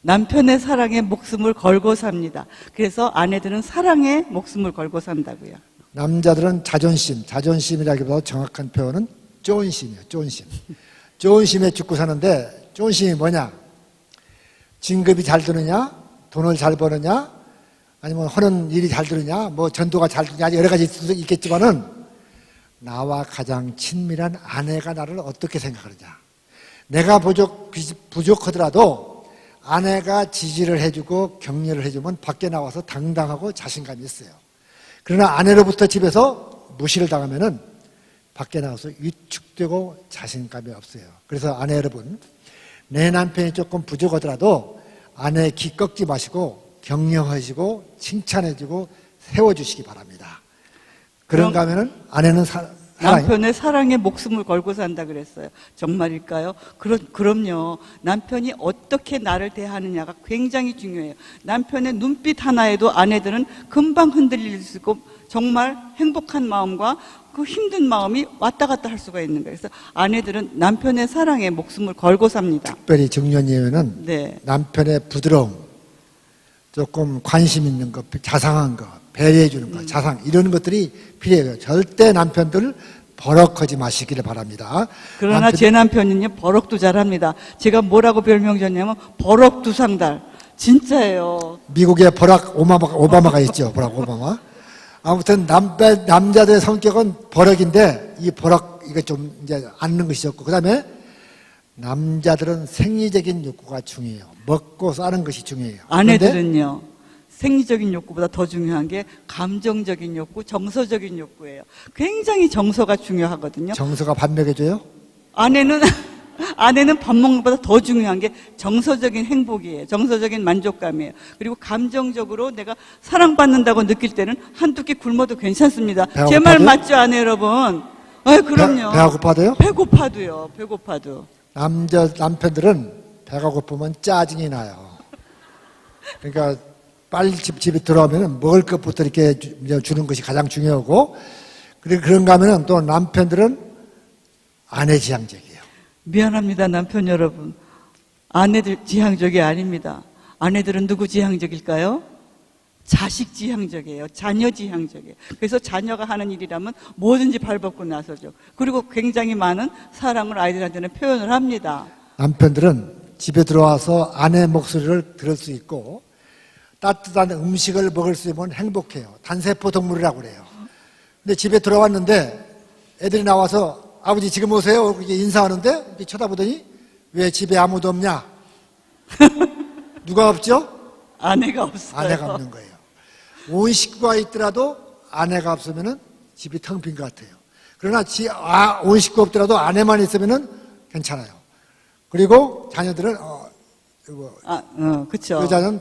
남편의 사랑에 목숨을 걸고 삽니다. 그래서 아내들은 사랑에 목숨을 걸고 산다고요. 남자들은 자존심이라기보다 정확한 표현은 쫀심이에요. 쫀심. 쫀심에 죽고 사는데 쫀심이 뭐냐? 진급이 잘 되느냐? 돈을 잘 버느냐? 아니면 하는 일이 잘 되느냐? 뭐 전도가 잘 되느냐? 여러 가지 있겠지만은 나와 가장 친밀한 아내가 나를 어떻게 생각하느냐? 내가 부족하더라도 아내가 지지를 해주고 격려를 해주면 밖에 나와서 당당하고 자신감이 있어요. 그러나 아내로부터 집에서 무시를 당하면은 밖에 나와서 위축되고 자신감이 없어요. 그래서 아내 여러분, 내 남편이 조금 부족하더라도 아내 기 꺾지 마시고 격려하시고 칭찬해주고 세워주시기 바랍니다. 그런가 하면은 아내는 남편의 사랑에 목숨을 걸고 산다 그랬어요. 정말일까요? 그럼요. 남편이 어떻게 나를 대하느냐가 굉장히 중요해요. 남편의 눈빛 하나에도 아내들은 금방 흔들릴 수 있고 정말 행복한 마음과 그 힘든 마음이 왔다 갔다 할 수가 있는 거예요. 그래서 아내들은 남편의 사랑에 목숨을 걸고 삽니다. 특별히 중요한 이유는 네. 남편의 부드러움, 조금 관심 있는 것, 자상한 것, 배려해 주는 것, 자상 이런 것들이 필요해요. 절대 남편들 버럭하지 마시기를 바랍니다. 그러나 제 남편은요, 버럭도 잘합니다. 제가 뭐라고 별명 줬냐면 버럭두상달. 진짜예요. 미국에 버락 오바마가 있죠. 버락 오바마. 아무튼 남자들의 성격은 버럭인데 이 버럭 이거 좀 이제 않는 것이 좋고, 그다음에 남자들은 생리적인 욕구가 중요해요. 먹고 싸는 것이 중요해요. 아내들은요, 생리적인 욕구보다 더 중요한 게 감정적인 욕구, 정서적인 욕구예요. 굉장히 정서가 중요하거든요. 정서가 밥 먹여줘요? 아내는 밥 먹는 것보다 더 중요한 게 정서적인 행복이에요. 정서적인 만족감이에요. 그리고 감정적으로 내가 사랑받는다고 느낄 때는 한두 끼 굶어도 괜찮습니다. 제 말 맞죠, 아내 여러분? 그럼요. 배가 고파도요? 배고파도. 남편들은 배가 고프면 짜증이 나요. 그러니까 빨리 집에 들어오면 먹을 것부터 이렇게 주는 것이 가장 중요하고, 그리고 그런가 하면은 또 남편들은 아내 지향적이에요. 미안합니다, 남편 여러분. 아내들 지향적이 아닙니다. 아내들은 누구 지향적일까요? 자식 지향적이에요. 자녀 지향적이에요. 그래서 자녀가 하는 일이라면 뭐든지 발벗고 나서죠. 그리고 굉장히 많은 사랑을 아이들한테는 표현을 합니다. 남편들은 집에 들어와서 아내 목소리를 들을 수 있고 따뜻한 음식을 먹을 수 있으면 행복해요. 단세포 동물이라고 그래요. 근데 집에 들어왔는데 애들이 나와서 아버지 지금 오세요? 이렇게 인사하는데 이렇게 쳐다보더니 왜 집에 아무도 없냐? 누가 없죠? 아내가 없어요. 아내가 없는 거예요. 온 식구가 있더라도 아내가 없으면 집이 텅 빈 것 같아요. 그러나 온 식구 없더라도 아내만 있으면 괜찮아요. 그리고 자녀들은 그쵸. 여자는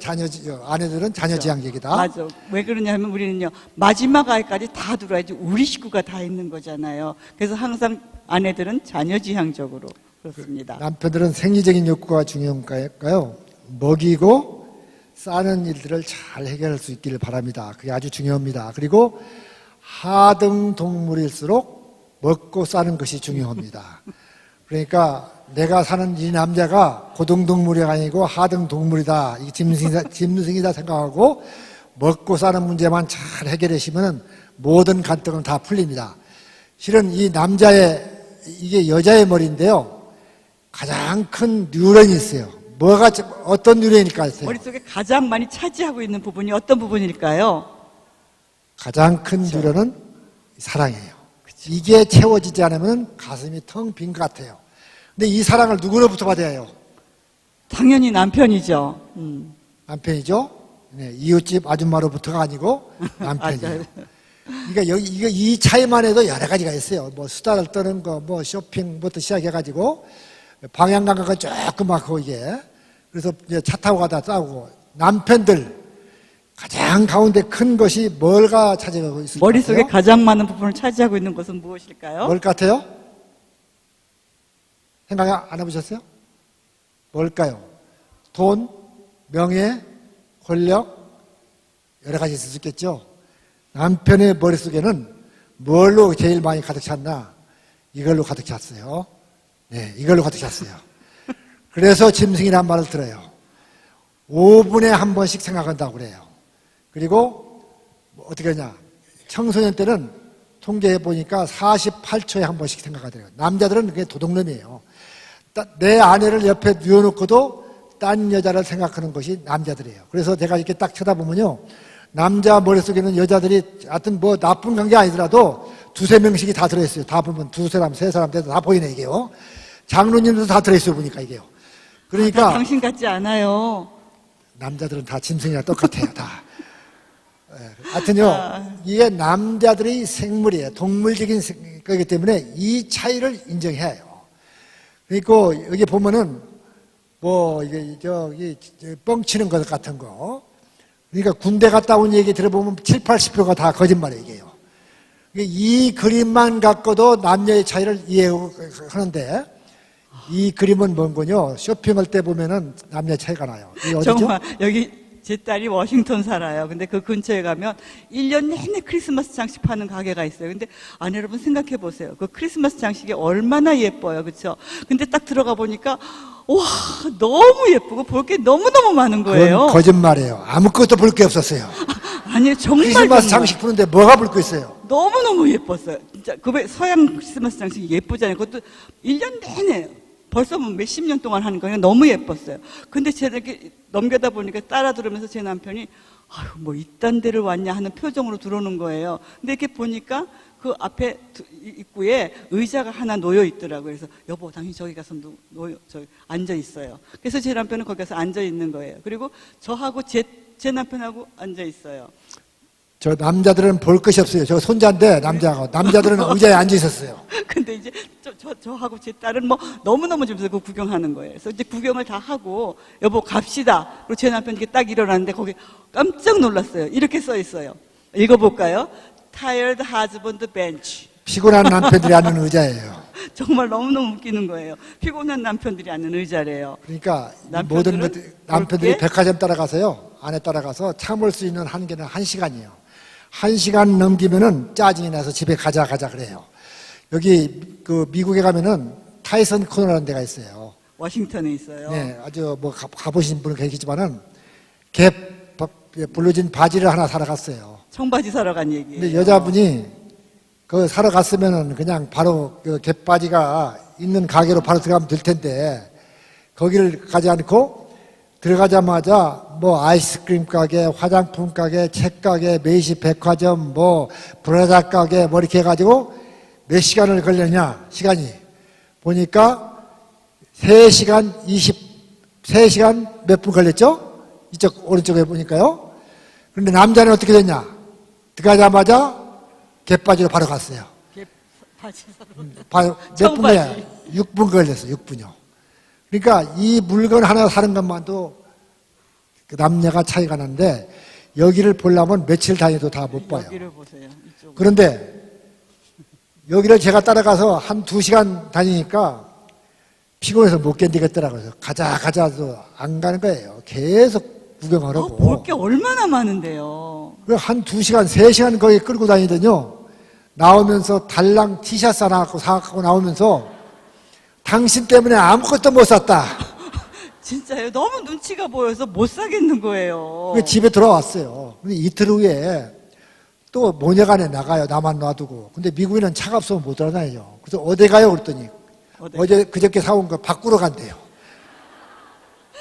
아내들은 자녀 지향적이다. 맞아. 왜 그러냐면 우리는요, 마지막 아이까지 다 들어야지 우리 식구가 다 있는 거잖아요. 그래서 항상 아내들은 자녀 지향적으로 그렇습니다. 남편들은 생리적인 욕구가 중요한가요? 먹이고 싸는 일들을 잘 해결할 수 있기를 바랍니다. 그게 아주 중요합니다. 그리고 하등 동물일수록 먹고 싸는 것이 중요합니다. 그러니까 내가 사는 이 남자가 고등동물이 아니고 하등동물이다, 이 짐승이다 생각하고 먹고 사는 문제만 잘 해결하시면 모든 갈등은 다 풀립니다. 실은 이 이게 여자의 머리인데요, 가장 큰 뉴런이 있어요. 어떤 뉴런일까요? 머릿속에 가장 많이 차지하고 있는 부분이 어떤 부분일까요? 가장 큰 뉴런은 사랑이에요. 이게 채워지지 않으면 가슴이 텅 빈 것 같아요. 근데 이 사랑을 누구로부터 받아야 해요? 당연히 남편이죠. 남편이죠. 네, 이웃집 아줌마로부터가 아니고 남편이에요. 그러니까 이 차이만 해도 여러 가지가 있어요. 뭐 수다를 떠는 거, 뭐 쇼핑부터 시작해가지고 방향 감각은 조금 막고 이게. 그래서 이제 차 타고 가다 싸우고, 남편들 가장 가운데 큰 것이 뭘가 차지하고 있을 것 머릿속에 같아요? 가장 많은 부분을 차지하고 있는 것은 무엇일까요? 뭘 같아요? 생각 안 해보셨어요? 뭘까요? 돈, 명예, 권력, 여러 가지 있을 수 있겠죠? 남편의 머릿속에는 뭘로 제일 많이 가득 찼나? 이걸로 가득 찼어요. 네, 이걸로 가득 찼어요. 그래서 짐승이란 말을 들어요. 5분에 한 번씩 생각한다고 그래요. 그리고 어떻게 하냐? 청소년 때는 통계해 보니까 48초에 한 번씩 생각하더라고요. 남자들은 그게 도둑놈이에요. 내 아내를 옆에 누워놓고도 딴 여자를 생각하는 것이 남자들이에요. 그래서 제가 이렇게 딱 쳐다보면요. 남자 머릿속에는 여자들이 하여튼 뭐 나쁜 관계 아니더라도 두세 명씩이 다 들어있어요. 다 보면 두 사람, 세 사람 돼도 다 보이네, 이게요. 장로님도 다 들어있어요, 보니까 이게요. 그러니까. 당신 같지 않아요. 남자들은 다 짐승이랑 똑같아요, 다. 하여튼요, 이게 남자들의 생물이에요. 동물적인 거기 때문에 이 차이를 인정해야 해요. 그리고 여기 보면은 뭐 이게 저기 뻥치는 것 같은 거. 그러니까 군대 갔다 온 얘기 들어보면 7, 80%가 다 거짓말이에요, 이게요. 이 그림만 갖고도 남녀의 차이를 이해하는데 이 그림은 뭔군요. 쇼핑할 때 보면은 남녀 차이가 나요. 이게 어디죠? 정말 여기 제 딸이 워싱턴 살아요. 근데 그 근처에 가면 1년 내내 크리스마스 장식 파는 가게가 있어요. 근데 아니 여러분 생각해 보세요. 그 크리스마스 장식이 얼마나 예뻐요. 그렇죠? 근데 딱 들어가 보니까 와, 너무 예쁘고 볼 게 너무너무 많은 거예요. 그건 거짓말이에요. 아무것도 볼 게 없었어요. 아니 정말 크리스마스 정말. 장식 푸는데 뭐가 볼 거 있어요? 너무너무 예뻤어요. 진짜 그 서양 크리스마스 장식이 예쁘잖아요. 그것도 1년 내내 벌써 뭐 몇십 년 동안 하는 거예요. 너무 예뻤어요. 근데 제가 이렇게 넘겨다 보니까 따라 들으면서 제 남편이 아유 뭐 이딴 데를 왔냐 하는 표정으로 들어오는 거예요. 근데 이렇게 보니까 그 앞에 입구에 의자가 하나 놓여 있더라고요. 그래서 여보 당신 저기 가서 앉아 있어요. 그래서 제 남편은 거기 가서 앉아 있는 거예요. 그리고 저하고 제 남편하고 앉아 있어요. 저 남자들은 볼 것이 없어요. 저 손자인데 남자들은 의자에 앉아 있었어요. 근데 이제 저하고 제 딸은 뭐 너무너무 재밌어서 그 구경하는 거예요. 그래서 이제 구경을 다 하고 여보 갑시다. 그리고 제 남편이 이렇게 딱 일어났는데 거기 깜짝 놀랐어요. 이렇게 써 있어요. 읽어볼까요? Tired husband bench. 피곤한 남편들이 앉는 의자예요. 정말 너무너무 웃기는 거예요. 피곤한 남편들이 앉는 의자래요. 그러니까 남편들은 모든 남편들이 그렇게? 백화점 따라가서요. 아내 따라가서 참을 수 있는 한계는 1시간이에요. 1시간 넘기면은 짜증이 나서 집에 가자 그래요. 여기 그 미국에 가면은 타이슨 코너라는 데가 있어요. 워싱턴에 있어요. 네, 아주 뭐 가보신 분은 계시지만은 갭 블루진 바지를 하나 사러 갔어요. 청바지 사러 간 얘기예요. 근데 여자분이 그 사러 갔으면은 그냥 바로 그 갯바지가 있는 가게로 바로 들어가면 될 텐데 거기를 가지 않고 들어가자마자 뭐 아이스크림 가게, 화장품 가게, 책 가게, 매시 백화점, 뭐 브라자 가게 뭐 이렇게 해가지고 몇 시간을 걸렸냐 시간이 보니까 3시간 몇 분 걸렸죠? 이쪽 오른쪽에 보니까요. 그런데 남자는 어떻게 됐냐? 들어가자마자 갯바지로 바로 갔어요. 바지 사러. 몇 분이야? 6분 걸렸어요. 6분이요. 그러니까 이 물건 하나 사는 것만도 그 남녀가 차이가 나는데 여기를 보려면 며칠 다녀도 다 못 봐요. 여기를 보세요. 이쪽으로. 그런데 여기를 제가 따라가서 한 2시간 다니니까 피곤해서 못 견디겠더라고요. 가자도 안 가는 거예요. 계속 구경하라고. 볼 게 얼마나 많은데요. 한 2시간, 3시간 거기 끌고 다니더니요. 나오면서 달랑 티셔츠 하나 사갖고 나오면서 당신 때문에 아무것도 못 샀다. 진짜요. 너무 눈치가 보여서 못 사겠는 거예요. 그래서 집에 돌아왔어요. 근데 이틀 후에 또 모녀간에 나가요. 나만 놔두고. 근데 미국인은 차가 없으면 못 돌아다녀요. 그래서 어디 가요? 그랬더니 어제 그저께 사온 거 바꾸러 간대요.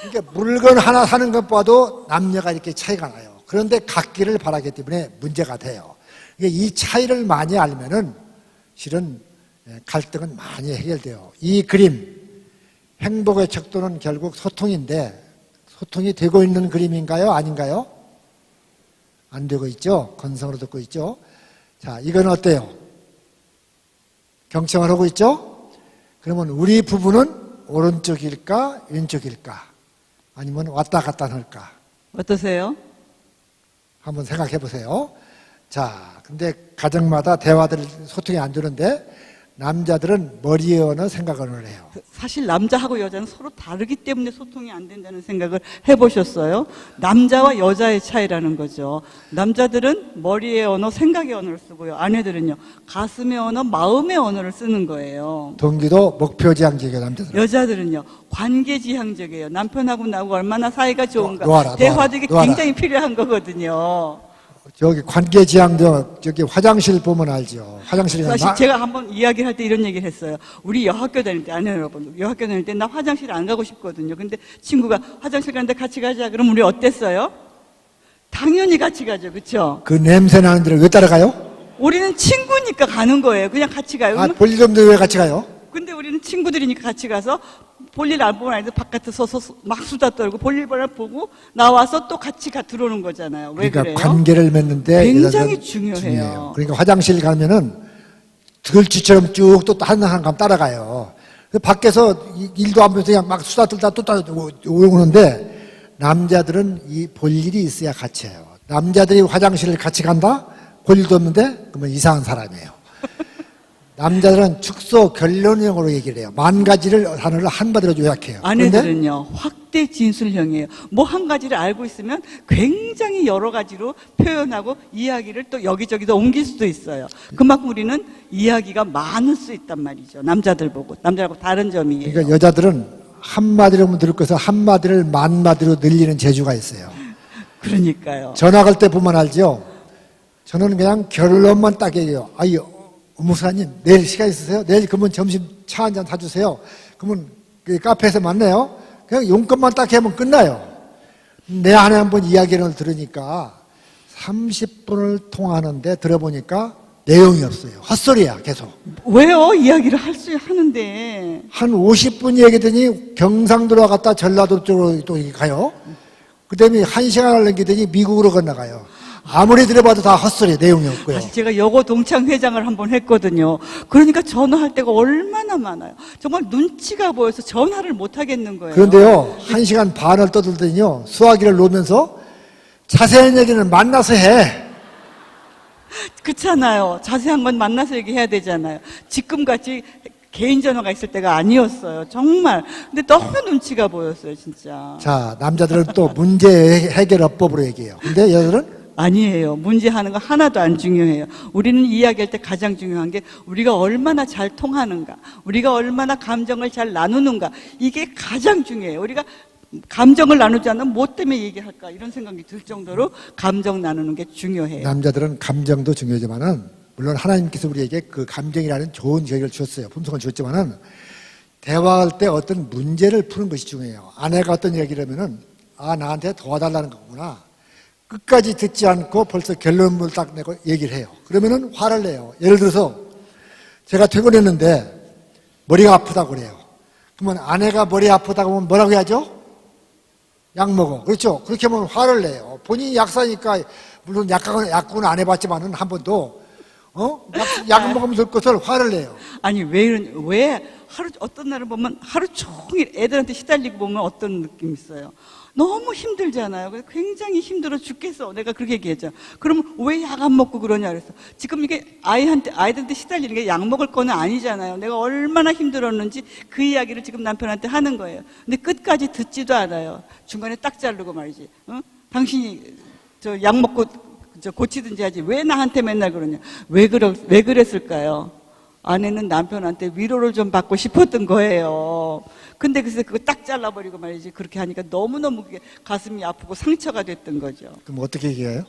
그러니까 물건 하나 사는 것 봐도 남녀가 이렇게 차이가 나요. 그런데 갖기를 바라기 때문에 문제가 돼요. 이 차이를 많이 알면은 실은 갈등은 많이 해결돼요. 이 그림, 행복의 척도는 결국 소통인데 소통이 되고 있는 그림인가요? 아닌가요? 안 되고 있죠? 건성으로 듣고 있죠? 자, 이건 어때요? 경청을 하고 있죠? 그러면 우리 부부는 오른쪽일까? 왼쪽일까? 아니면 왔다 갔다 할까? 어떠세요? 한번 생각해 보세요. 자, 근데 가정마다 대화들 소통이 안 되는데 남자들은 머리의 언어, 생각 언어를 해요. 사실 남자하고 여자는 서로 다르기 때문에 소통이 안 된다는 생각을 해보셨어요? 남자와 여자의 차이라는 거죠. 남자들은 머리의 언어, 생각의 언어를 쓰고요. 아내들은요, 가슴의 언어, 마음의 언어를 쓰는 거예요. 동기도 목표지향적이에요, 남자들은. 여자들은요, 관계지향적이에요. 남편하고 나하고 얼마나 사이가 좋은가. 놓아라, 대화도 이게 놓아라. 굉장히 필요한 거거든요. 저기 관계지향적, 저기 화장실 보면 알죠. 화장실에 사실 가면 제가 한번 이야기를 할 때 이런 얘기를 했어요. 우리 여학교 다닐 때, 아내 여러분, 여학교 다닐 때 나 화장실 안 가고 싶거든요. 근데 친구가 화장실 가는데 같이 가자. 그럼 우리 어땠어요? 당연히 같이 가죠. 그쵸? 그 냄새 나는 데를 왜 따라가요? 우리는 친구니까 가는 거예요. 그냥 같이 가요. 아, 그러면 볼일 없는데 왜 같이 가요? 근데 우리는 친구들이니까 같이 가서 볼일 안 보면 아니들 바깥에 서서 막 수다 떨고 볼일 보고 나와서 또 같이 들어오는 거잖아요. 왜 그러니까 그래요? 관계를 맺는데 굉장히 여자들은 중요해요. 그러니까 화장실 가면은 들쥐처럼 쭉 또 한 사람 따라가요. 밖에서 일도 안 보면서 그냥 막 수다 떨다 또 오는데 남자들은 이 볼 일이 있어야 같이 해요. 남자들이 화장실을 같이 간다? 볼 일도 없는데? 그러면 이상한 사람이에요. 남자들은 축소 결론형으로 얘기를 해요. 만 가지를 단어를 한마디로 요약해요. 그런데 아내들은요, 확대 진술형이에요. 뭐 한 가지를 알고 있으면 굉장히 여러 가지로 표현하고 이야기를 또 여기저기서 옮길 수도 있어요. 그만큼 우리는 이야기가 많을 수 있단 말이죠. 남자들 보고. 남자하고 다른 점이에요. 그러니까 여자들은 한마디로 들을 것을 한마디를 만마디로 늘리는 재주가 있어요. 그러니까요. 전화 걸 때 보면 알죠? 저는 그냥 결론만 딱 얘기해요. 아이, 목사님, 내일 시간 있으세요? 내일 그러면 점심 차 한잔 사주세요. 그러면 그 카페에서 만나요. 그냥 용건만 딱 하면 끝나요. 내 안에 한번 이야기를 들으니까 30분을 통하는데 들어보니까 내용이 없어요. 헛소리야, 계속. 왜요? 이야기를 하는데. 한 50분 얘기더니 경상도로 갔다 전라도 쪽으로 또 가요. 그 다음에 1시간을 넘기더니 미국으로 건너가요. 아무리 들어봐도 다 헛소리, 내용이 없고요. 사실 제가 여고 동창 회장을 한번 했거든요. 그러니까 전화할 때가 얼마나 많아요. 정말 눈치가 보여서 전화를 못 하겠는 거예요. 그런데요, 1시간 반을 떠들더니요, 수화기를 놓으면서 자세한 얘기는 만나서 해. 그렇잖아요. 자세한 건 만나서 얘기해야 되잖아요. 지금같이 개인 전화가 있을 때가 아니었어요. 정말. 근데 너무 눈치가 보였어요, 진짜. 자, 남자들은 또 문제 해결법으로 얘기해요. 근데 여자들은 아니에요. 문제하는 거 하나도 안 중요해요. 우리는 이야기할 때 가장 중요한 게 우리가 얼마나 잘 통하는가, 우리가 얼마나 감정을 잘 나누는가, 이게 가장 중요해요. 우리가 감정을 나누지 않으면 뭐 때문에 얘기할까 이런 생각이 들 정도로 감정 나누는 게 중요해요. 남자들은 감정도 중요하지만은 물론 하나님께서 우리에게 그 감정이라는 좋은 계획을 주셨어요. 품성을 주셨지만은 대화할 때 어떤 문제를 푸는 것이 중요해요. 아내가 어떤 얘기를 하면은 아, 나한테 도와달라는 거구나. 끝까지 듣지 않고 벌써 결론을 딱 내고 얘기를 해요. 그러면은 화를 내요. 예를 들어서 제가 퇴근했는데 머리가 아프다고 그래요. 그러면 아내가 머리 아프다고 하면 뭐라고 해야죠? 약 먹어. 그렇죠? 그렇게 하면 화를 내요. 본인이 약사니까 물론 약국은 안 해봤지만은 한 번도 약 먹으면 될 것을 화를 내요. 아니 왜 어떤 날을 보면 하루 종일 애들한테 시달리고 보면 어떤 느낌이 있어요? 너무 힘들잖아요. 그래서 굉장히 힘들어 죽겠어. 내가 그렇게 얘기했죠. 그러면 왜 약 안 먹고 그러냐 그래서 지금 이게 아이들한테 시달리는 게 약 먹을 거는 아니잖아요. 내가 얼마나 힘들었는지 그 이야기를 지금 남편한테 하는 거예요. 근데 끝까지 듣지도 않아요. 중간에 딱 자르고 말이지. 당신이 저 약 먹고 고치든지 하지 왜 나한테 맨날 그러냐. 왜 그랬을까요? 아내는 남편한테 위로를 좀 받고 싶었던 거예요. 근데 그래서 그거 딱 잘라버리고 말이지. 그렇게 하니까 너무너무 가슴이 아프고 상처가 됐던 거죠. 그럼 어떻게 얘기해요?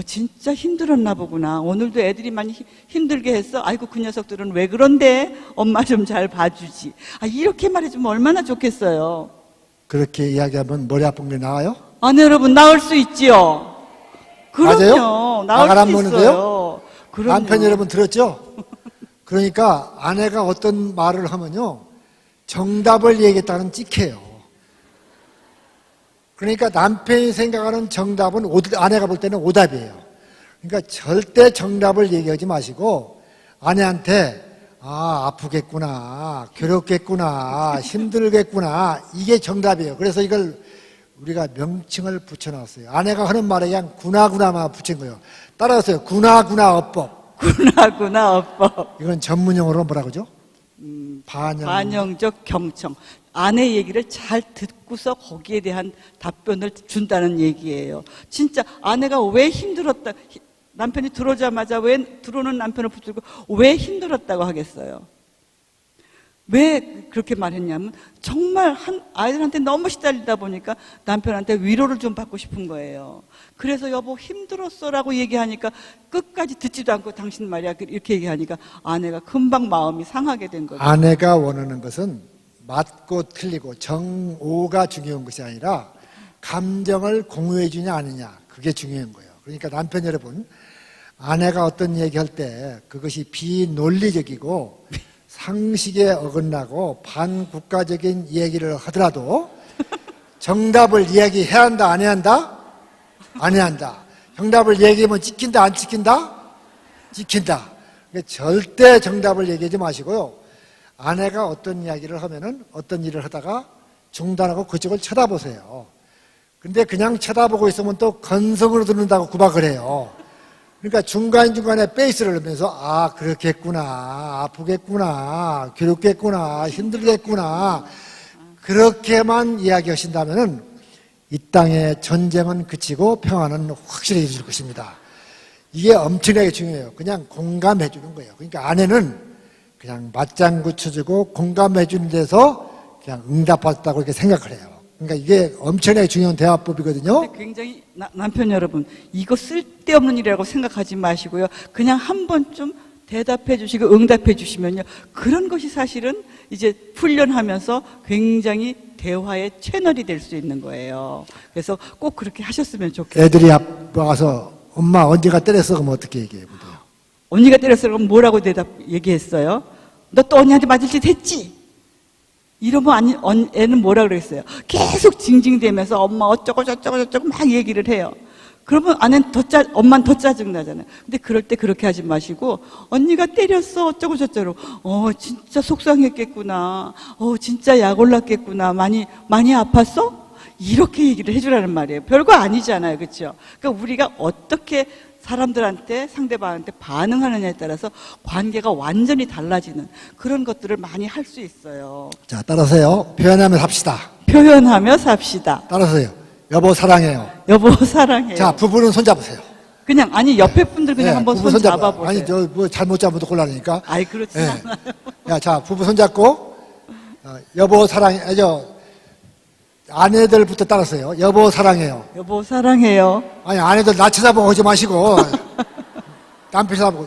진짜 힘들었나 보구나. 오늘도 애들이 많이 힘들게 했어. 아이고, 그 녀석들은 왜 그런데? 엄마 좀 잘 봐주지. 이렇게 말해주면 얼마나 좋겠어요. 그렇게 이야기하면 머리 아픈 게 나아요? 아내 여러분, 나을 수 있지요? 그럼요. 맞아요? 나을 수 있어요. 그럼요. 남편 여러분 들었죠? 그러니까 아내가 어떤 말을 하면요, 정답을 얘기했다는 찍혀요. 그러니까 남편이 생각하는 정답은 아내가 볼 때는 오답이에요. 그러니까 절대 정답을 얘기하지 마시고 아내한테 아프겠구나, 괴롭겠구나, 힘들겠구나, 이게 정답이에요. 그래서 이걸 우리가 명칭을 붙여놨어요. 아내가 하는 말에 그냥 구나구나만 붙인 거예요. 따라하세요. 구나구나 어법. 구나구나 어법. 이건 전문용어로 뭐라 그러죠? 반영적 경청. 아내 얘기를 잘 듣고서 거기에 대한 답변을 준다는 얘기예요. 진짜 아내가 왜 힘들었다, 남편이 들어오자마자 왜 들어오는 남편을 붙들고 왜 힘들었다고 하겠어요? 왜 그렇게 말했냐면 정말 아이들한테 너무 시달리다 보니까 남편한테 위로를 좀 받고 싶은 거예요. 그래서 여보 힘들었어라고 얘기하니까 끝까지 듣지도 않고 당신 말이야 이렇게 얘기하니까 아내가 금방 마음이 상하게 된 거죠. 아내가 원하는 것은 맞고 틀리고 정오가 중요한 것이 아니라 감정을 공유해 주냐 아니냐, 그게 중요한 거예요. 그러니까 남편 여러분, 아내가 어떤 얘기할 때 그것이 비논리적이고 상식에 어긋나고 반국가적인 얘기를 하더라도 정답을 이야기해야 한다 안 해야 한다? 안 해야 한다. 정답을 얘기하면 찍힌다 안 찍힌다? 찍힌다. 그러니까 절대 정답을 얘기하지 마시고요. 아내가 어떤 이야기를 하면은 어떤 일을 하다가 중단하고 그쪽을 쳐다보세요. 근데 그냥 쳐다보고 있으면 또 건성으로 듣는다고 구박을 해요. 그러니까 중간중간에 베이스를 넣으면서 아 그렇겠구나, 아프겠구나, 괴롭겠구나, 힘들겠구나, 그렇게만 이야기하신다면은 이 땅의 전쟁은 그치고 평화는 확실해질 것입니다. 이게 엄청나게 중요해요. 그냥 공감해 주는 거예요. 그러니까 아내는 그냥 맞장구 쳐주고 공감해 주는 데서 그냥 응답받았다고 이렇게 생각을 해요. 그러니까 이게 엄청나게 중요한 대화법이거든요. 근데 굉장히 남편 여러분, 이거 쓸데없는 일이라고 생각하지 마시고요. 그냥 한 번쯤 대답해 주시고 응답해 주시면요, 그런 것이 사실은 이제 훈련하면서 굉장히 대화의 채널이 될 수 있는 거예요. 그래서 꼭 그렇게 하셨으면 좋겠어요. 애들이 와서 엄마 언제가 때렸어? 그러면 어떻게 얘기해 보세요? 언니가 때렸어. 그럼 뭐라고 얘기했어요? 너 또 언니한테 맞을 짓 했지? 이러면 애는 뭐라 그랬어요? 계속 징징대면서 엄마 어쩌고 저쩌고 막 얘기를 해요. 그러면 아내는 엄마는 더 짜증나잖아요. 근데 그럴 때 그렇게 하지 마시고, 언니가 때렸어 어쩌고 저쩌고, 진짜 속상했겠구나, 진짜 약 올랐겠구나, 많이 아팠어? 이렇게 얘기를 해주라는 말이에요. 별거 아니잖아요, 그렇죠? 그러니까 우리가 어떻게 사람들한테, 상대방한테 반응하느냐에 따라서 관계가 완전히 달라지는 그런 것들을 많이 할 수 있어요. 자, 따라서요. 표현하며 삽시다. 표현하며 삽시다. 따라서요. 여보 사랑해요. 여보 사랑해요. 자, 부부는 손잡으세요. 그냥 아니 옆에 분들 그냥 한번 부부 손 잡아보세요. 아니 저 뭐 잘못 잡아도 곤란하니까. 아이 그렇지 예. 않아요. 야, 자, 부부 손잡고 여보 사랑해. 아내들부터 따라서요. 여보 사랑해요. 여보 사랑해요. 아니 아내들 나 쳐다보고 하지 마시고 남편 쳐다보고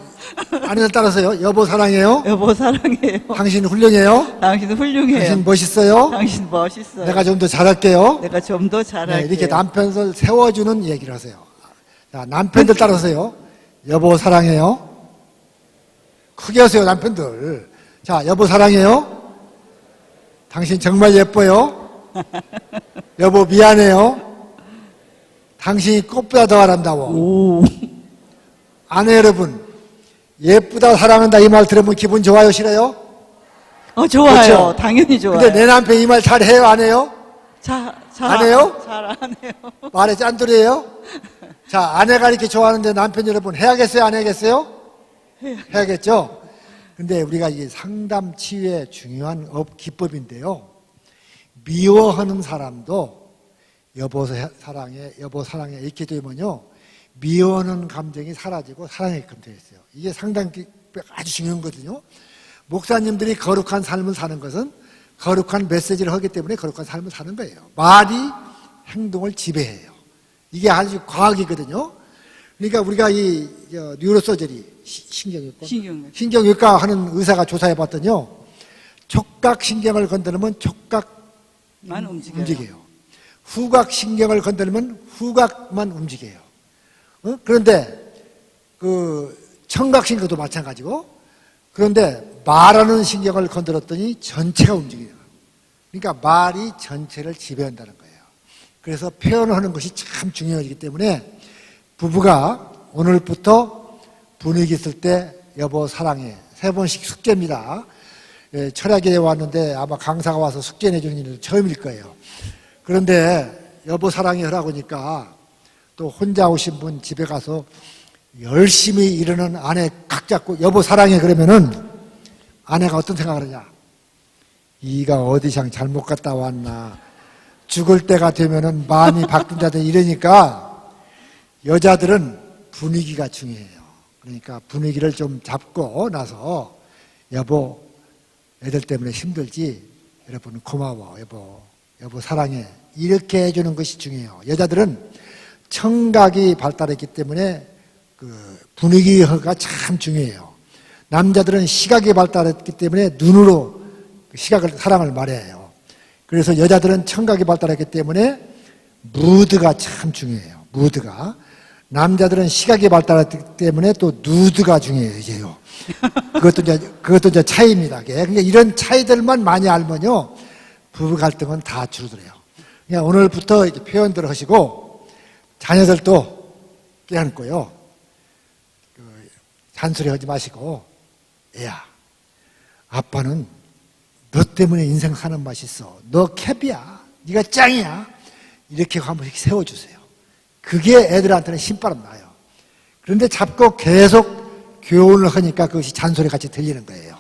아내들 따라서요. 여보 사랑해요. 여보 사랑해요. 당신 훌륭해요. 당신 훌륭해요. 당신 멋있어요. 당신 멋있어요. 내가 좀 더 잘할게요. 내가 좀 더 잘할게요. 네, 이렇게 남편을 세워주는 얘기를 하세요. 자, 남편들 따라서요. 여보 사랑해요. 크게 하세요, 남편들. 자, 여보 사랑해요. 당신 정말 예뻐요. 여보 미안해요. 당신이 꽃보다 더 아름다워. 오. 아내 여러분, 예쁘다 사랑한다 이 말 들으면 기분 좋아요, 싫어요? 좋아요. 그렇죠? 당연히 좋아요. 근데 내 남편 이 말 잘해요, 안 해요? 안 해요? 잘 안 해요. 말에 짠돌이에요? 자, 아내가 이렇게 좋아하는데 남편 여러분 해야겠어요, 안 해야겠어요? 해야겠죠? 근데 우리가 이 상담 치유의 중요한 기법인데요. 미워하는 사람도 여보 사랑해 이렇게 되면요, 미워하는 감정이 사라지고 사랑하게끔 되어 있어요. 이게 상당히 아주 중요한 거거든요. 목사님들이 거룩한 삶을 사는 것은 거룩한 메시지를 하기 때문에 거룩한 삶을 사는 거예요. 말이 행동을 지배해요. 이게 아주 과학이거든요. 그러니까 우리가 이 뉴로서저리 신경외과 하는 의사가 조사해 봤더니요, 촉각 신경을 건드리면 촉각만 움직여요. 후각 신경을 건드리면 후각만 움직여요. 그런데 그 청각 신경도 마찬가지고, 그런데 말하는 신경을 건드렸더니 전체가 움직여요. 그러니까 말이 전체를 지배한다는 거예요. 그래서 표현하는 것이 참 중요하기 때문에 부부가 오늘부터 분위기 있을 때 여보 사랑해 3번씩 숙제입니다. 철학에 왔는데 아마 강사가 와서 숙제 내주는 일은 처음일 거예요. 그런데 여보 사랑해 하라고 하니까 또 혼자 오신 분 집에 가서 열심히 일하는 아내 각 잡고 여보 사랑해 그러면은 아내가 어떤 생각을 하냐? 이가 어디상 잘못 갔다 왔나? 죽을 때가 되면은 마음이 바꾼다든 이러니까 여자들은 분위기가 중요해요. 그러니까 분위기를 좀 잡고 나서 여보 애들 때문에 힘들지? 여러분 고마워 여보 사랑해 이렇게 해주는 것이 중요해요. 여자들은 청각이 발달했기 때문에 그 분위기가 참 중요해요. 남자들은 시각이 발달했기 때문에 눈으로 시각을 사랑을 말해야 해요. 그래서 여자들은 청각이 발달했기 때문에 무드가 참 중요해요. 무드가. 남자들은 시각이 발달했기 때문에 또 누드가 중요해요. 그것도 이제 차이입니다. 그러니까 이런 차이들만 많이 알면요 부부 갈등은 다 줄어들어요. 그냥 오늘부터 이렇게 표현들을 하시고 자녀들도 깨안고요. 잔소리 하지 마시고 애야 아빠는 너 때문에 인생 사는 맛이 있어. 너 캡이야. 네가 짱이야. 이렇게 한 번씩 세워주세요. 그게 애들한테는 힘바람 나요. 그런데 잡고 계속 교훈을 하니까 그것이 잔소리 같이 들리는 거예요.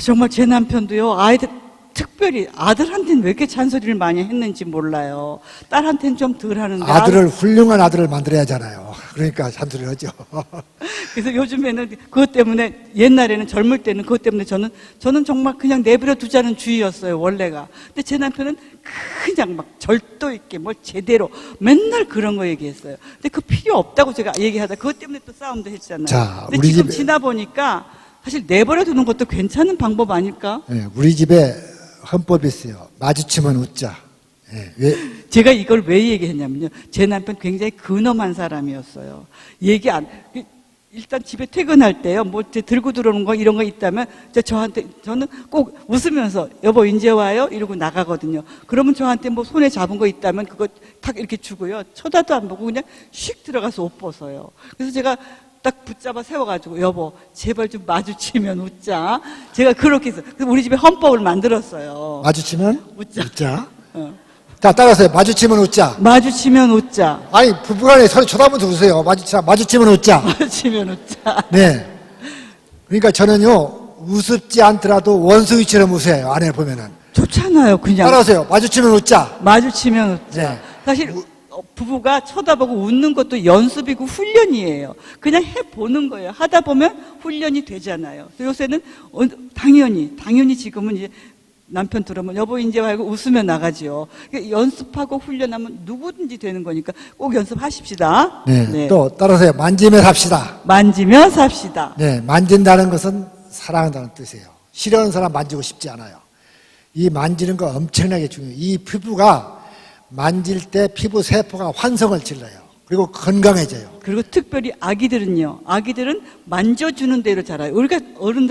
정말 제 남편도요, 아이들, 특별히 아들한테는 왜 이렇게 잔소리를 많이 했는지 몰라요. 딸한테는 좀 덜 하는데. 훌륭한 아들을 만들어야 하잖아요. 그러니까 잔소리를 하죠. 그래서 요즘에는 그것 때문에, 옛날에는 젊을 때는 그것 때문에 저는 정말 그냥 내버려 두자는 주의였어요, 원래가. 근데 제 남편은 그냥 막 절도 있게 뭘 제대로 맨날 그런 거 얘기했어요. 근데 그 필요 없다고 제가 얘기하다 그것 때문에 또 싸움도 했잖아요. 자, 근데 우리 지금 집에- 지나 보니까 사실 내버려 두는 것도 괜찮은 방법 아닐까? 네, 우리 집에 헌법이 있어요. 마주치면 웃자. 네, 왜? 제가 이걸 왜 얘기했냐면요. 제 남편 굉장히 근엄한 사람이었어요. 일단 집에 퇴근할 때요. 뭐 들고 들어오는 거 이런 거 있다면 저는 꼭 웃으면서 여보 이제 와요 이러고 나가거든요. 그러면 저한테 뭐 손에 잡은 거 있다면 그거 탁 이렇게 주고요. 쳐다도 안 보고 그냥 휙 들어가서 옷 벗어요. 그래서 제가 딱 붙잡아 세워가지고 여보 제발 좀 마주치면 웃자. 제가 그렇게 해서 그래서 우리 집에 헌법을 만들었어요. 마주치면 웃자. 자, 따라서요. 마주치면 웃자. 마주치면 웃자. 아니, 부부간에 서로 쳐다보면서 웃으세요. 마주치면 웃자. 마주치면 웃자. 네. 그러니까 저는요, 우습지 않더라도 원숭이처럼 웃어요. 아내 보면은. 좋잖아요, 그냥. 따라하세요. 마주치면 웃자. 마주치면 웃자. 네. 사실 부부가 쳐다보고 웃는 것도 연습이고 훈련이에요. 그냥 해보는 거예요. 하다 보면 훈련이 되잖아요. 요새는 당연히 지금은 이제 남편 들으면 여보 이제 말고 웃으며 나가지요. 그러니까 연습하고 훈련하면 누구든지 되는 거니까 꼭 연습하십시다. 네. 또 따라서요. 만지며 삽시다. 만지며 삽시다. 네. 만진다는 것은 사랑한다는 뜻이에요. 싫어하는 사람 만지고 싶지 않아요. 이 만지는 거 엄청나게 중요해요. 이 피부가 만질 때 피부 세포가 환성을 질러요. 그리고 건강해져요. 그리고 특별히 아기들은요. 아기들은 만져주는 대로 자라요. 우리가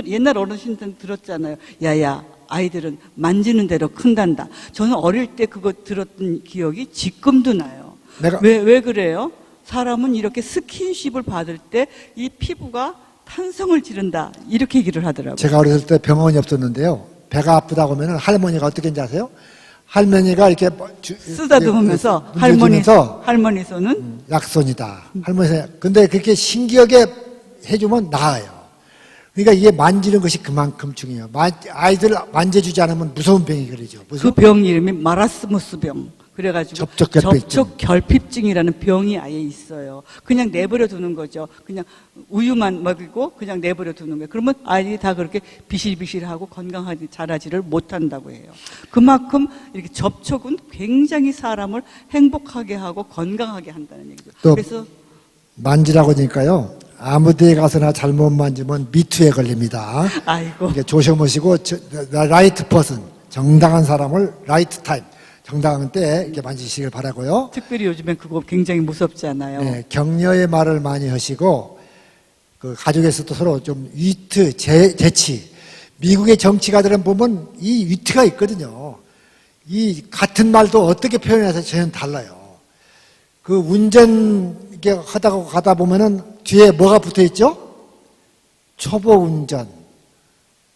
옛날 어르신들 들었잖아요. 야야. 아이들은 만지는 대로 큰단다. 저는 어릴 때 그거 들었던 기억이 지금도 나요. 왜 그래요? 사람은 이렇게 스킨십을 받을 때 이 피부가 탄성을 지른다. 이렇게 얘기를 하더라고요. 제가 어렸을 때 병원이 없었는데요. 배가 아프다고 하면 할머니가 어떻게 했는지 아세요? 할머니가 이렇게 쓰다듬으면서 할머니 손은 약손이다. 할머니 손. 근데 그렇게 신기하게 해주면 나아요. 그러니까 이게 만지는 것이 그만큼 중요해요. 아이들 만져주지 않으면 무서운 병이 걸리죠. 그 병 이름이 마라스무스 병. 그래가지고 접촉결핍증이라는 병이 아예 있어요. 그냥 내버려 두는 거죠. 그냥 우유만 먹이고 그냥 내버려 두는 거예요. 그러면 아이들이 다 그렇게 비실비실하고 건강하게 자라지를 못한다고 해요. 그만큼 이렇게 접촉은 굉장히 사람을 행복하게 하고 건강하게 한다는 얘기죠. 또 그래서 만지라고 하니까요. 아무 데 가서나 잘못 만지면 미투에 걸립니다. 아이고. 그러니까 조심하시고 라이트 퍼슨, 정당한 사람을 라이트 타임, 정당한 때에 이렇게 만지시길 바라고요. 특별히 요즘엔 그거 굉장히 무섭지 않아요? 네, 격려의 말을 많이 하시고 그 가족에서도 서로 좀 재치. 미국의 정치가들은 보면 이 위트가 있거든요. 이 같은 말도 어떻게 표현해서 전혀 달라요. 그 운전 이렇게 가다 보면은 뒤에 뭐가 붙어 있죠? 초보 운전,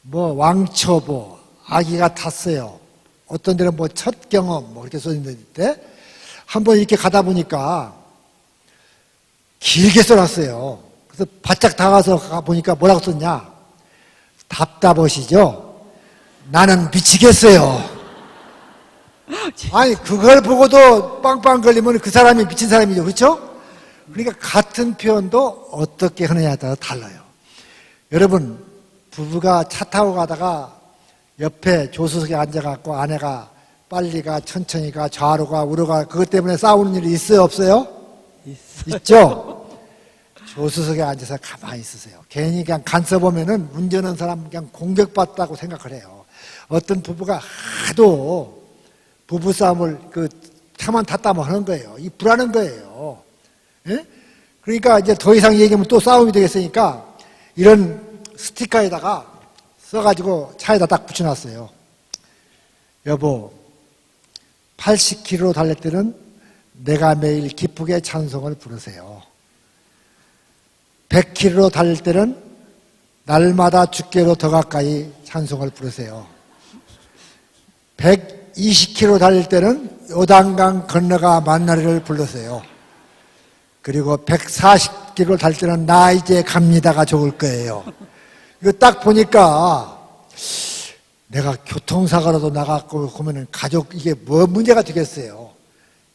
뭐 왕초보, 아기가 탔어요. 어떤 데는 뭐 첫 경험, 뭐 이렇게 써 있는데 한번 이렇게 가다 보니까 길게 써놨어요. 그래서 바짝 다가서 가보니까 뭐라고 썼냐? 답답하시죠? 나는 미치겠어요. 아니, 그걸 보고도 빵빵 걸리면 그 사람이 미친 사람이죠. 그렇죠? 그러니까 같은 표현도 어떻게 하느냐에 따라 달라요. 여러분, 부부가 차 타고 가다가 옆에 조수석에 앉아갖고 아내가 빨리 가, 천천히 가, 좌로 가, 우로 가, 그것 때문에 싸우는 일이 있어요, 없어요? 있죠? 조수석에 앉아서 가만히 있으세요. 괜히 그냥 간섭하면은 운전하는 사람 그냥 공격받다고 생각을 해요. 어떤 부부가 하도 부부싸움을 차만 탔다면 하는 거예요. 이 불안한 거예요. 예? 그러니까 이제 더 이상 얘기하면 또 싸움이 되겠으니까 이런 스티커에다가 써가지고 차에다 딱 붙여놨어요. 여보, 80km 달릴 때는 내가 매일 기쁘게 찬송을 부르세요. 100km 달릴 때는 날마다 주께로 더 가까이 찬송을 부르세요. 120km 달릴 때는 요단강 건너가 만나리를 부르세요. 그리고 140km 달릴 때는 나 이제 갑니다가 좋을 거예요. 이거 딱 보니까 내가 교통사고라도 나갔고 그러면 가족 이게 뭐 문제가 되겠어요.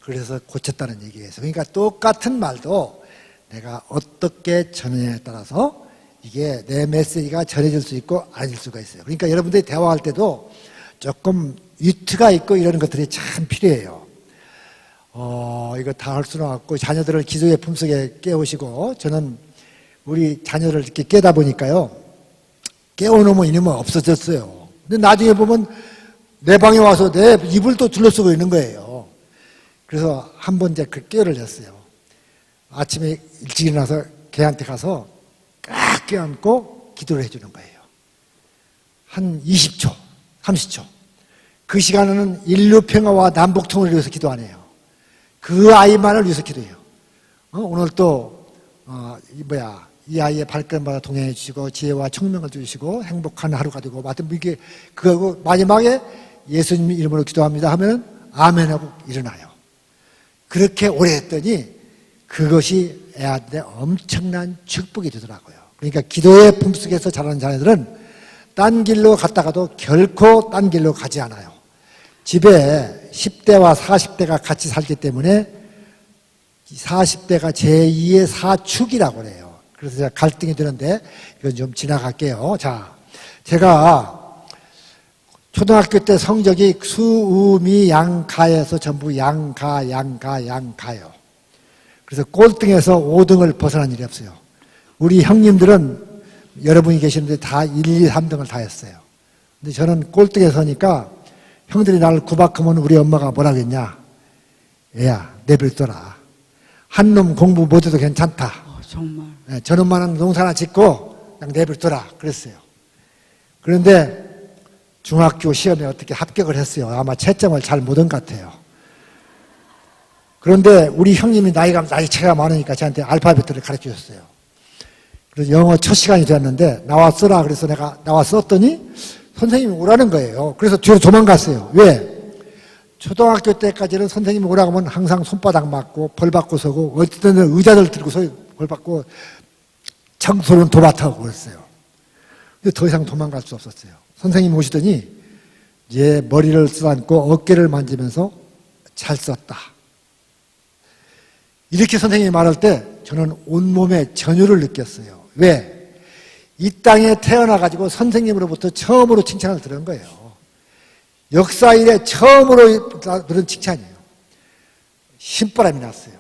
그래서 고쳤다는 얘기예요. 그러니까 똑같은 말도 내가 어떻게 전하냐에 따라서 이게 내 메시지가 전해질 수 있고 아닐 수가 있어요. 그러니까 여러분들이 대화할 때도 조금 위트가 있고 이런 것들이 참 필요해요. 이거 다 할 수는 없고 자녀들을 기도의 품속에 깨우시고 저는 우리 자녀를 이렇게 깨다 보니까요. 깨워놓으면 이놈은 없어졌어요. 근데 나중에 보면 내 방에 와서 내 이불 또 둘러쓰고 있는 거예요. 그래서 한번 이제 그 깨어를 냈어요. 아침에 일찍 일어나서 걔한테 가서 꽉 껴안고 기도를 해주는 거예요. 한 20초, 30초. 그 시간에는 인류 평화와 남북통일을 위해서 기도 안 해요. 그 아이만을 위해서 기도해요. 오늘 또 이 아이의 발걸음마다 동행해 주시고 지혜와 청명을 주시고 행복한 하루가 되고 하여튼 이게 그거고 마지막에 예수님 이름으로 기도합니다 하면 아멘 하고 일어나요. 그렇게 오래 했더니 그것이 애한테 엄청난 축복이 되더라고요. 그러니까 기도의 품속에서 자라는 자녀들은 딴 길로 갔다가도 결코 딴 길로 가지 않아요. 집에 10대와 40대가 같이 살기 때문에 40대가 제2의 사축이라고 그래요. 그래서 제가 갈등이 되는데 이건 좀 지나갈게요. 자, 제가 초등학교 때 성적이 수우미 양가에서 전부 양가요. 그래서 꼴등에서 5등을 벗어난 일이 없어요. 우리 형님들은 여러분이 계시는데 다 1, 2, 3등을 다 했어요. 근데 저는 꼴등에 서니까 형들이 나를 구박하면 우리 엄마가 뭐라고 했냐. 애야, 내버려둬라. 한 놈 공부 못해도 괜찮다. 정말. 네, 저놈만한 농사나 짓고 그냥 내버려둬라 그랬어요. 그런데 중학교 시험에 어떻게 합격을 했어요. 아마 채점을 잘 못한 것 같아요. 그런데 우리 형님이 나이 차이가 많으니까 저한테 알파벳을 가르쳐 줬어요. 그래서 영어 첫 시간이 되었는데 나와 써라 그래서 내가 나와 썼더니 선생님이 오라는 거예요. 그래서 뒤로 도망갔어요. 왜? 초등학교 때까지는 선생님이 오라고 하면 항상 손바닥 맞고 벌 받고 서고 어떨 때는 의자들 들고 벌 받고 청소는 도맡아오고 그랬어요. 근데 더 이상 도망갈 수 없었어요. 선생님이 오시더니 이제 머리를 쓰다듬고 어깨를 만지면서 잘 썼다. 이렇게 선생님이 말할 때 저는 온몸에 전율을 느꼈어요. 왜? 이 땅에 태어나가지고 선생님으로부터 처음으로 칭찬을 들은 거예요. 역사 이래 처음으로 들은 칭찬이에요. 신바람이 났어요.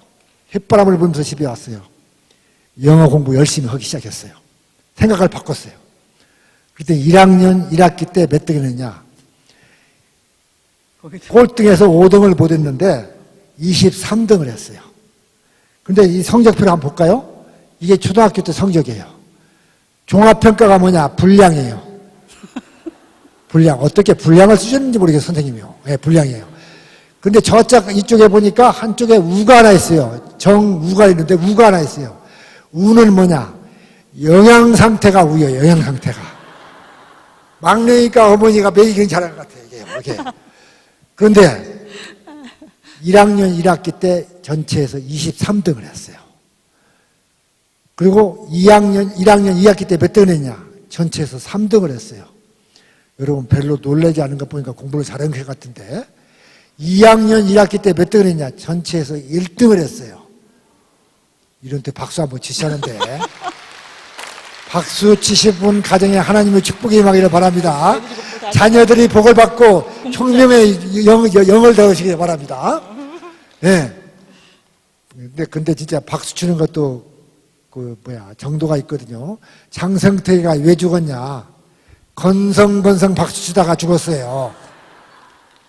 휘바람을 불면서 집에 왔어요. 영어 공부 열심히 하기 시작했어요. 생각을 바꿨어요. 그때 1학년 1학기 때 몇 등을 했냐? 꼴등에서 5등을 못했는데 23등을 했어요. 근데 이 성적표를 한번 볼까요? 이게 초등학교 때 성적이에요. 종합평가가 뭐냐? 분량이에요. 분량. 어떻게 분량을 쓰셨는지 모르겠어요, 선생님이요. 네, 분량이에요. 근데 이쪽에 보니까 한쪽에 우가 하나 있어요. 정우가 있는데 우가 하나 있어요. 우는 뭐냐? 영양 상태가 우예요, 영양 상태가. 막내니까 어머니가 먹이긴 잘하는 것 같아요, 이게. 그런데 1학년 1학기 때 전체에서 23등을 했어요. 그리고 1학년 2학기 때 몇 등을 했냐? 전체에서 3등을 했어요. 여러분 별로 놀라지 않은 것 보니까 공부를 잘한 것 같은데 2학년 1학기 때 몇 등을 했냐? 전체에서 1등을 했어요. 이런 때 박수 한번 치시는데 박수 치실 분 가정에 하나님의 축복이 임하기를 바랍니다. 자녀들이 복을 받고 총명의 영을 더하시기 바랍니다. 네. 근데 진짜 박수 치는 것도 정도가 있거든요. 장성택이가 왜 죽었냐? 건성건성 박수 치다가 죽었어요.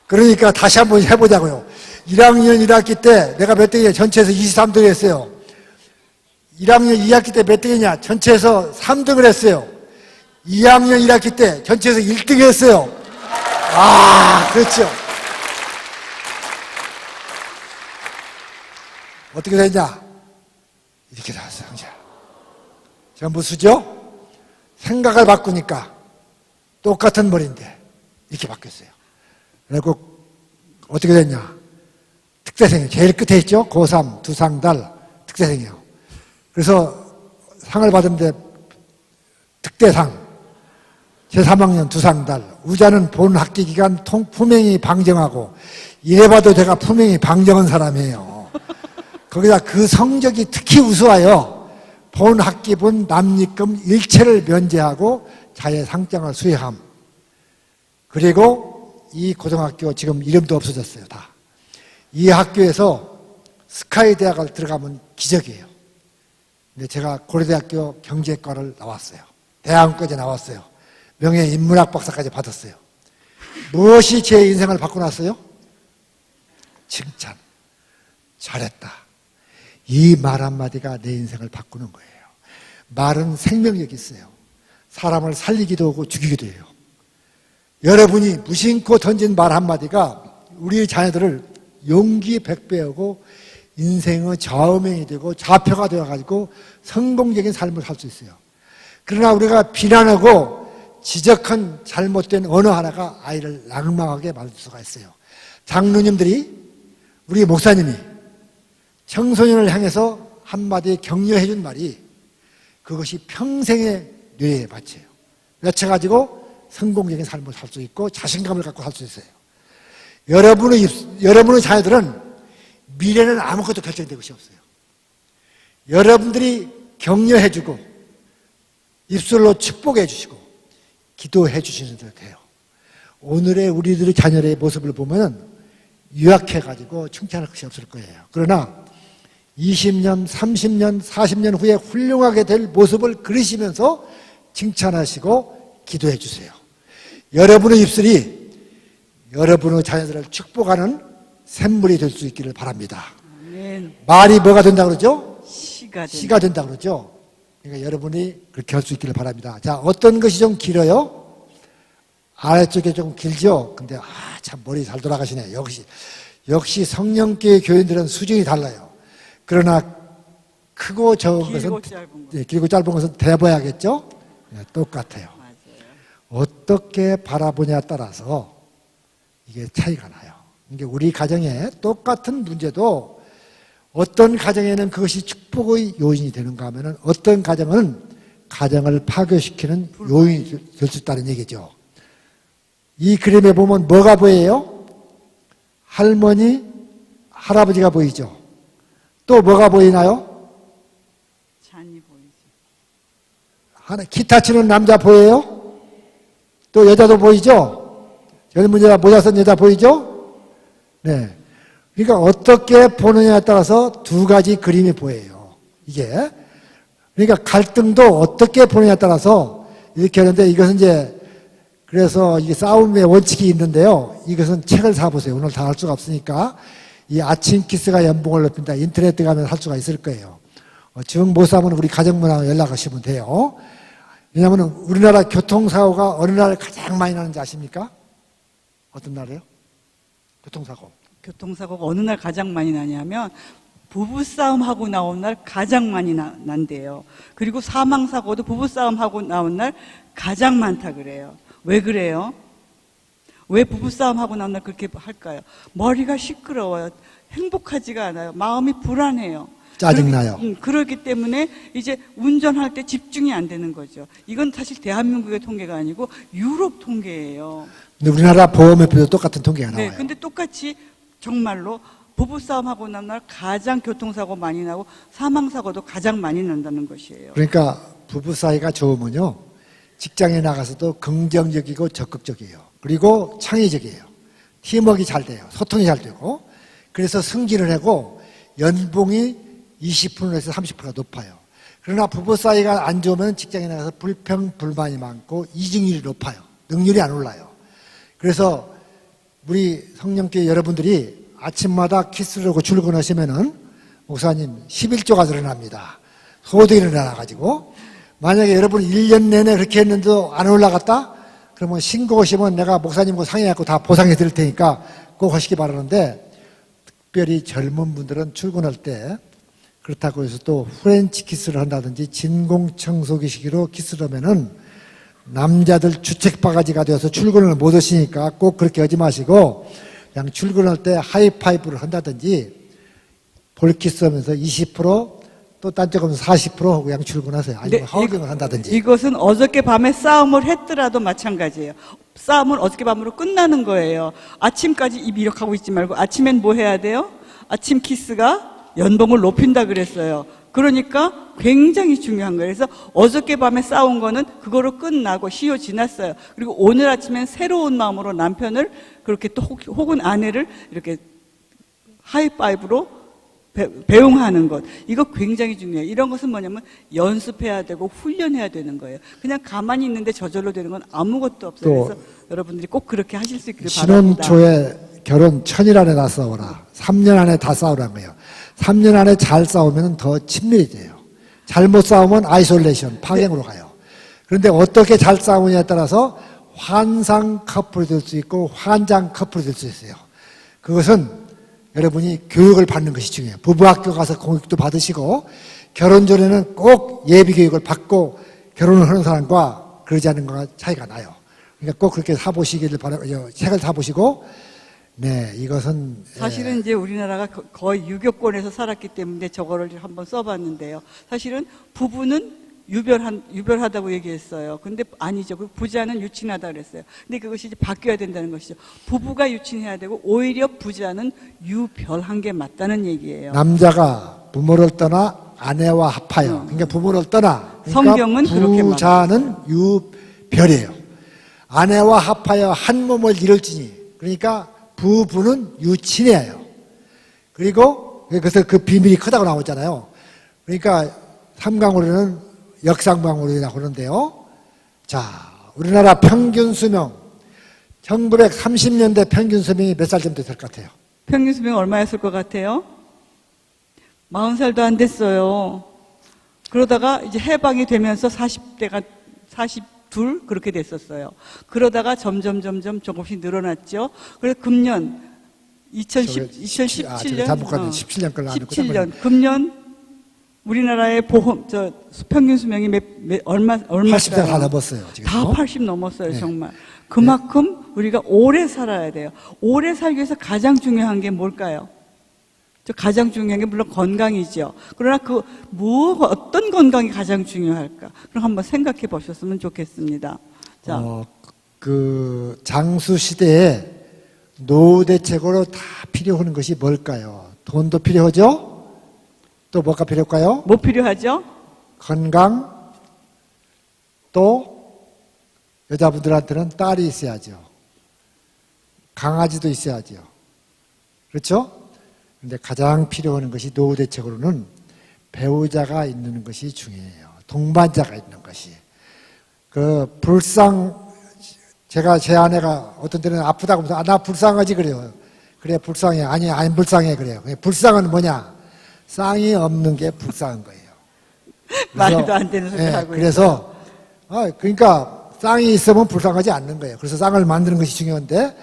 그러니까 다시 한번 해보자고요. 1학년 1학기 때 내가 몇 등이냐? 전체에서 23등 했어요. 1학년 2학기 때 몇 등이냐? 전체에서 3등을 했어요. 2학년 1학기 때 전체에서 1등 했어요. 아, 그렇죠. 어떻게 됐냐? 이렇게 나왔어요. 전부 수죠? 생각을 바꾸니까 똑같은 머리인데 이렇게 바뀌었어요. 그리고 어떻게 됐냐? 특대생이에요. 제일 끝에 있죠? 고3, 두상달, 특대생이에요. 그래서 상을 받은데 특대상, 제3학년 두상달, 우자는 본 학기 기간 품행이 방정하고 이래봐도 제가 품행이 방정한 사람이에요. 거기다 그 성적이 특히 우수하여 본 학기분 남립금 일체를 면제하고 자예 상장을 수여함. 그리고 이 고등학교 지금 이름도 없어졌어요. 다. 이 학교에서 스카이 대학을 들어가면 기적이에요. 근데 제가 고려대학교 경제과를 나왔어요. 대학원까지 나왔어요. 명예인문학 박사까지 받았어요. 무엇이 제 인생을 바꿔놨어요? 칭찬. 잘했다. 이 말 한마디가 내 인생을 바꾸는 거예요. 말은 생명력이 있어요. 사람을 살리기도 하고 죽이기도 해요. 여러분이 무심코 던진 말 한마디가 우리 자녀들을 용기 100배하고 인생의 좌우명이 되고 좌표가 되어가지고 성공적인 삶을 살 수 있어요. 그러나 우리가 비난하고 지적한 잘못된 언어 하나가 아이를 낭망하게 만들 수가 있어요. 장로님들이, 우리 목사님이 청소년을 향해서 한마디 격려해 준 말이 그것이 평생의 뇌에 받쳐요. 맺혀가지고 성공적인 삶을 살 수 있고 자신감을 갖고 살 수 있어요. 여러분의 자녀들은 미래는 아무것도 결정된 것이 없어요. 여러분들이 격려해 주고 입술로 축복해 주시고 기도해 주시는 대로 돼요. 오늘의 우리들의 자녀의 모습을 보면 유약해가지고 칭찬할 것이 없을 거예요. 그러나 20년, 30년, 40년 후에 훌륭하게 될 모습을 그리시면서 칭찬하시고 기도해 주세요. 여러분의 입술이 여러분의 자녀들을 축복하는 샘물이 될 수 있기를 바랍니다. 아멘. 말이 뭐가 된다고 그러죠? 시가 된다고 그러죠? 그러니까 여러분이 그렇게 할 수 있기를 바랍니다. 자, 어떤 것이 좀 길어요? 아래쪽에 좀 길죠? 근데 참 머리 잘 돌아가시네. 역시 성령교회 교인들은 수준이 달라요. 그러나 크고 적은 것은 길고 짧은 것은 대봐야겠죠? 네, 똑같아요. 맞아요. 어떻게 바라보냐에 따라서 이게 차이가 나요. 이게 우리 가정에 똑같은 문제도 어떤 가정에는 그것이 축복의 요인이 되는가 하면은 어떤 가정은 가정을 파괴시키는 요인이 될 수 있다는 얘기죠. 이 그림에 보면 뭐가 보여요? 할머니, 할아버지가 보이죠? 또 뭐가 보이나요? 잔이 보이죠. 기타 치는 남자 보여요? 또 여자도 보이죠? 젊은 여자, 모자 쓴 여자 보이죠? 네. 그러니까 어떻게 보느냐에 따라서 두 가지 그림이 보여요. 이게. 그러니까 갈등도 어떻게 보느냐에 따라서 이렇게 하는데 이것은 이제 그래서 이게 싸움의 원칙이 있는데요. 이것은 책을 사보세요. 오늘 다 할 수가 없으니까. 이 아침 키스가 연봉을 높인다. 인터넷 들어가면 할 수가 있을 거예요. 지금 못 사면 우리 가정문화와 연락하시면 돼요. 왜냐하면 우리나라 교통사고가 어느 날 가장 많이 나는지 아십니까? 어떤 날이에요? 교통사고가 어느 날 가장 많이 나냐면 부부싸움하고 나온 날 가장 많이 난대요. 그리고 사망사고도 부부싸움하고 나온 날 가장 많다 그래요. 왜 그래요? 왜 부부싸움하고 나온 날 그렇게 할까요? 머리가 시끄러워요. 행복하지가 않아요. 마음이 불안해요. 짜증나요. 그렇기 때문에 이제 운전할 때 집중이 안 되는 거죠. 이건 사실 대한민국의 통계가 아니고 유럽 통계예요. 근데 우리나라 보험협회도 똑같은 통계가 나와요. 네, 근데 똑같이 정말로 부부싸움 하고 난 날 가장 교통사고 많이 나고 사망사고도 가장 많이 난다는 것이에요. 그러니까 부부 사이가 좋으면요, 직장에 나가서도 긍정적이고 적극적이에요. 그리고 창의적이에요. 팀워크가 잘 돼요. 소통이 잘 되고. 그래서 승진을 하고 연봉이 20%에서 30%가 높아요. 그러나 부부 사이가 안 좋으면 직장에 나가서 불평, 불만이 많고 이직률이 높아요. 능률이 안 올라요. 그래서 우리 성령교회 여러분들이 아침마다 키스를 하고 출근하시면은 목사님 11조가 늘어납니다. 소득이 늘어나가지고 만약에 여러분이 1년 내내 그렇게 했는데도 안 올라갔다? 그러면 신고 오시면 내가 목사님과 상의하고 다 보상해 드릴 테니까 꼭 하시기 바라는데, 특별히 젊은 분들은 출근할 때 그렇다고 해서 또 프렌치 키스를 한다든지 진공청소기 시기로 키스를 하면은 남자들 주책바가지가 되어서 출근을 못 하시니까 꼭 그렇게 하지 마시고 그냥 출근할 때 하이파이브를 한다든지 볼키스 하면서 20% 또 딴 쪽 하면서 40% 하고 그냥 출근하세요. 아니면 하우징을 한다든지. 이것은 어저께 밤에 싸움을 했더라도 마찬가지예요. 싸움은 어저께 밤으로 끝나는 거예요. 아침까지 이 미력하고 있지 말고 아침엔 뭐 해야 돼요? 아침 키스가 연봉을 높인다 그랬어요. 그러니까 굉장히 중요한 거예요. 그래서 어저께 밤에 싸운 거는 그거로 끝나고 시효 지났어요. 그리고 오늘 아침엔 새로운 마음으로 남편을 그렇게 또 혹은 아내를 이렇게 하이파이브로 배웅하는 것, 이거 굉장히 중요해요. 이런 것은 뭐냐면 연습해야 되고 훈련해야 되는 거예요. 그냥 가만히 있는데 저절로 되는 건 아무것도 없어요. 그래서 여러분들이 꼭 그렇게 하실 수 있기를 바랍니다. 신혼 초에 결혼 천일 안에 다 싸워라. 3년 안에 다 싸우라는 거예요. 3년 안에 잘 싸우면 더 친밀해져요. 잘못 싸우면 아이솔레이션, 파경으로 가요. 그런데 어떻게 잘 싸우냐에 따라서 환상 커플이 될 수 있고 환장 커플이 될 수 있어요. 그것은 여러분이 교육을 받는 것이 중요해요. 부부학교 가서 교육도 받으시고 결혼 전에는 꼭 예비교육을 받고 결혼을 하는 사람과 그러지 않는 거가 차이가 나요. 그러니까 꼭 그렇게 사보시기를 바라고, 책을 사보시고, 네, 이것은. 사실은 이제 우리나라가 거의 유교권에서 살았기 때문에 저거를 한번 써봤는데요. 사실은 부부는 유별하다고 얘기했어요. 근데 아니죠. 부자는 유친하다 그랬어요. 근데 그것이 이제 바뀌어야 된다는 것이죠. 부부가 유친해야 되고 오히려 부자는 유별한 게 맞다는 얘기예요. 남자가 부모를 떠나 아내와 합하여. 그러니까 부모를 떠나. 그러니까 성경은 그렇게 말해요. 부자는 유별이에요. 아내와 합하여 한 몸을 이룰지니. 그러니까 부부는 유친이에요. 그리고 그래서 그 비밀이 크다고 나오잖아요. 그러니까 삼강으로는 역상방으로이라고 그러는데요. 자, 우리나라 평균 수명 1930년대 평균 수명이 몇 살쯤 될 것 같아요? 평균 수명 얼마였을 것 같아요? 40살도 안 됐어요. 그러다가 이제 해방이 되면서 40대가 42 그렇게 됐었어요. 그러다가 점점 조금씩 늘어났죠. 그래서 금년 2017년 잘못 갔네. 17년 걸로 안 17년 금년 우리나라의 평균 수명이 얼마일까요? 80대 다 넘었어요. 지금. 다 80 넘었어요, 네. 정말. 그만큼 우리가 오래 살아야 돼요. 오래 살기 위해서 가장 중요한 게 뭘까요? 가장 중요한 게 물론 건강이죠. 그러나 어떤 건강이 가장 중요할까? 그럼 한번 생각해 보셨으면 좋겠습니다. 자. 그 장수 시대에 노후 대책으로 다 필요한 것이 뭘까요? 돈도 필요하죠? 또 뭐가 필요할까요? 뭐 필요하죠? 건강, 또 여자분들한테는 딸이 있어야죠. 강아지도 있어야죠. 그렇죠? 그런데 가장 필요한 것이 노후 대책으로는 배우자가 있는 것이 중요해요. 동반자가 있는 것이. 제가 제 아내가 어떤 때는 아프다고 하면서 나 불쌍하지 그래요. 그래 불쌍해. 아니 안 불쌍해 그래요. 불쌍은 뭐냐? 쌍이 없는 게 불쌍한 거예요. 말도 안 되는 소리 하고 그래서 그러니까 쌍이 있으면 불쌍하지 않는 거예요. 그래서 쌍을 만드는 것이 중요한데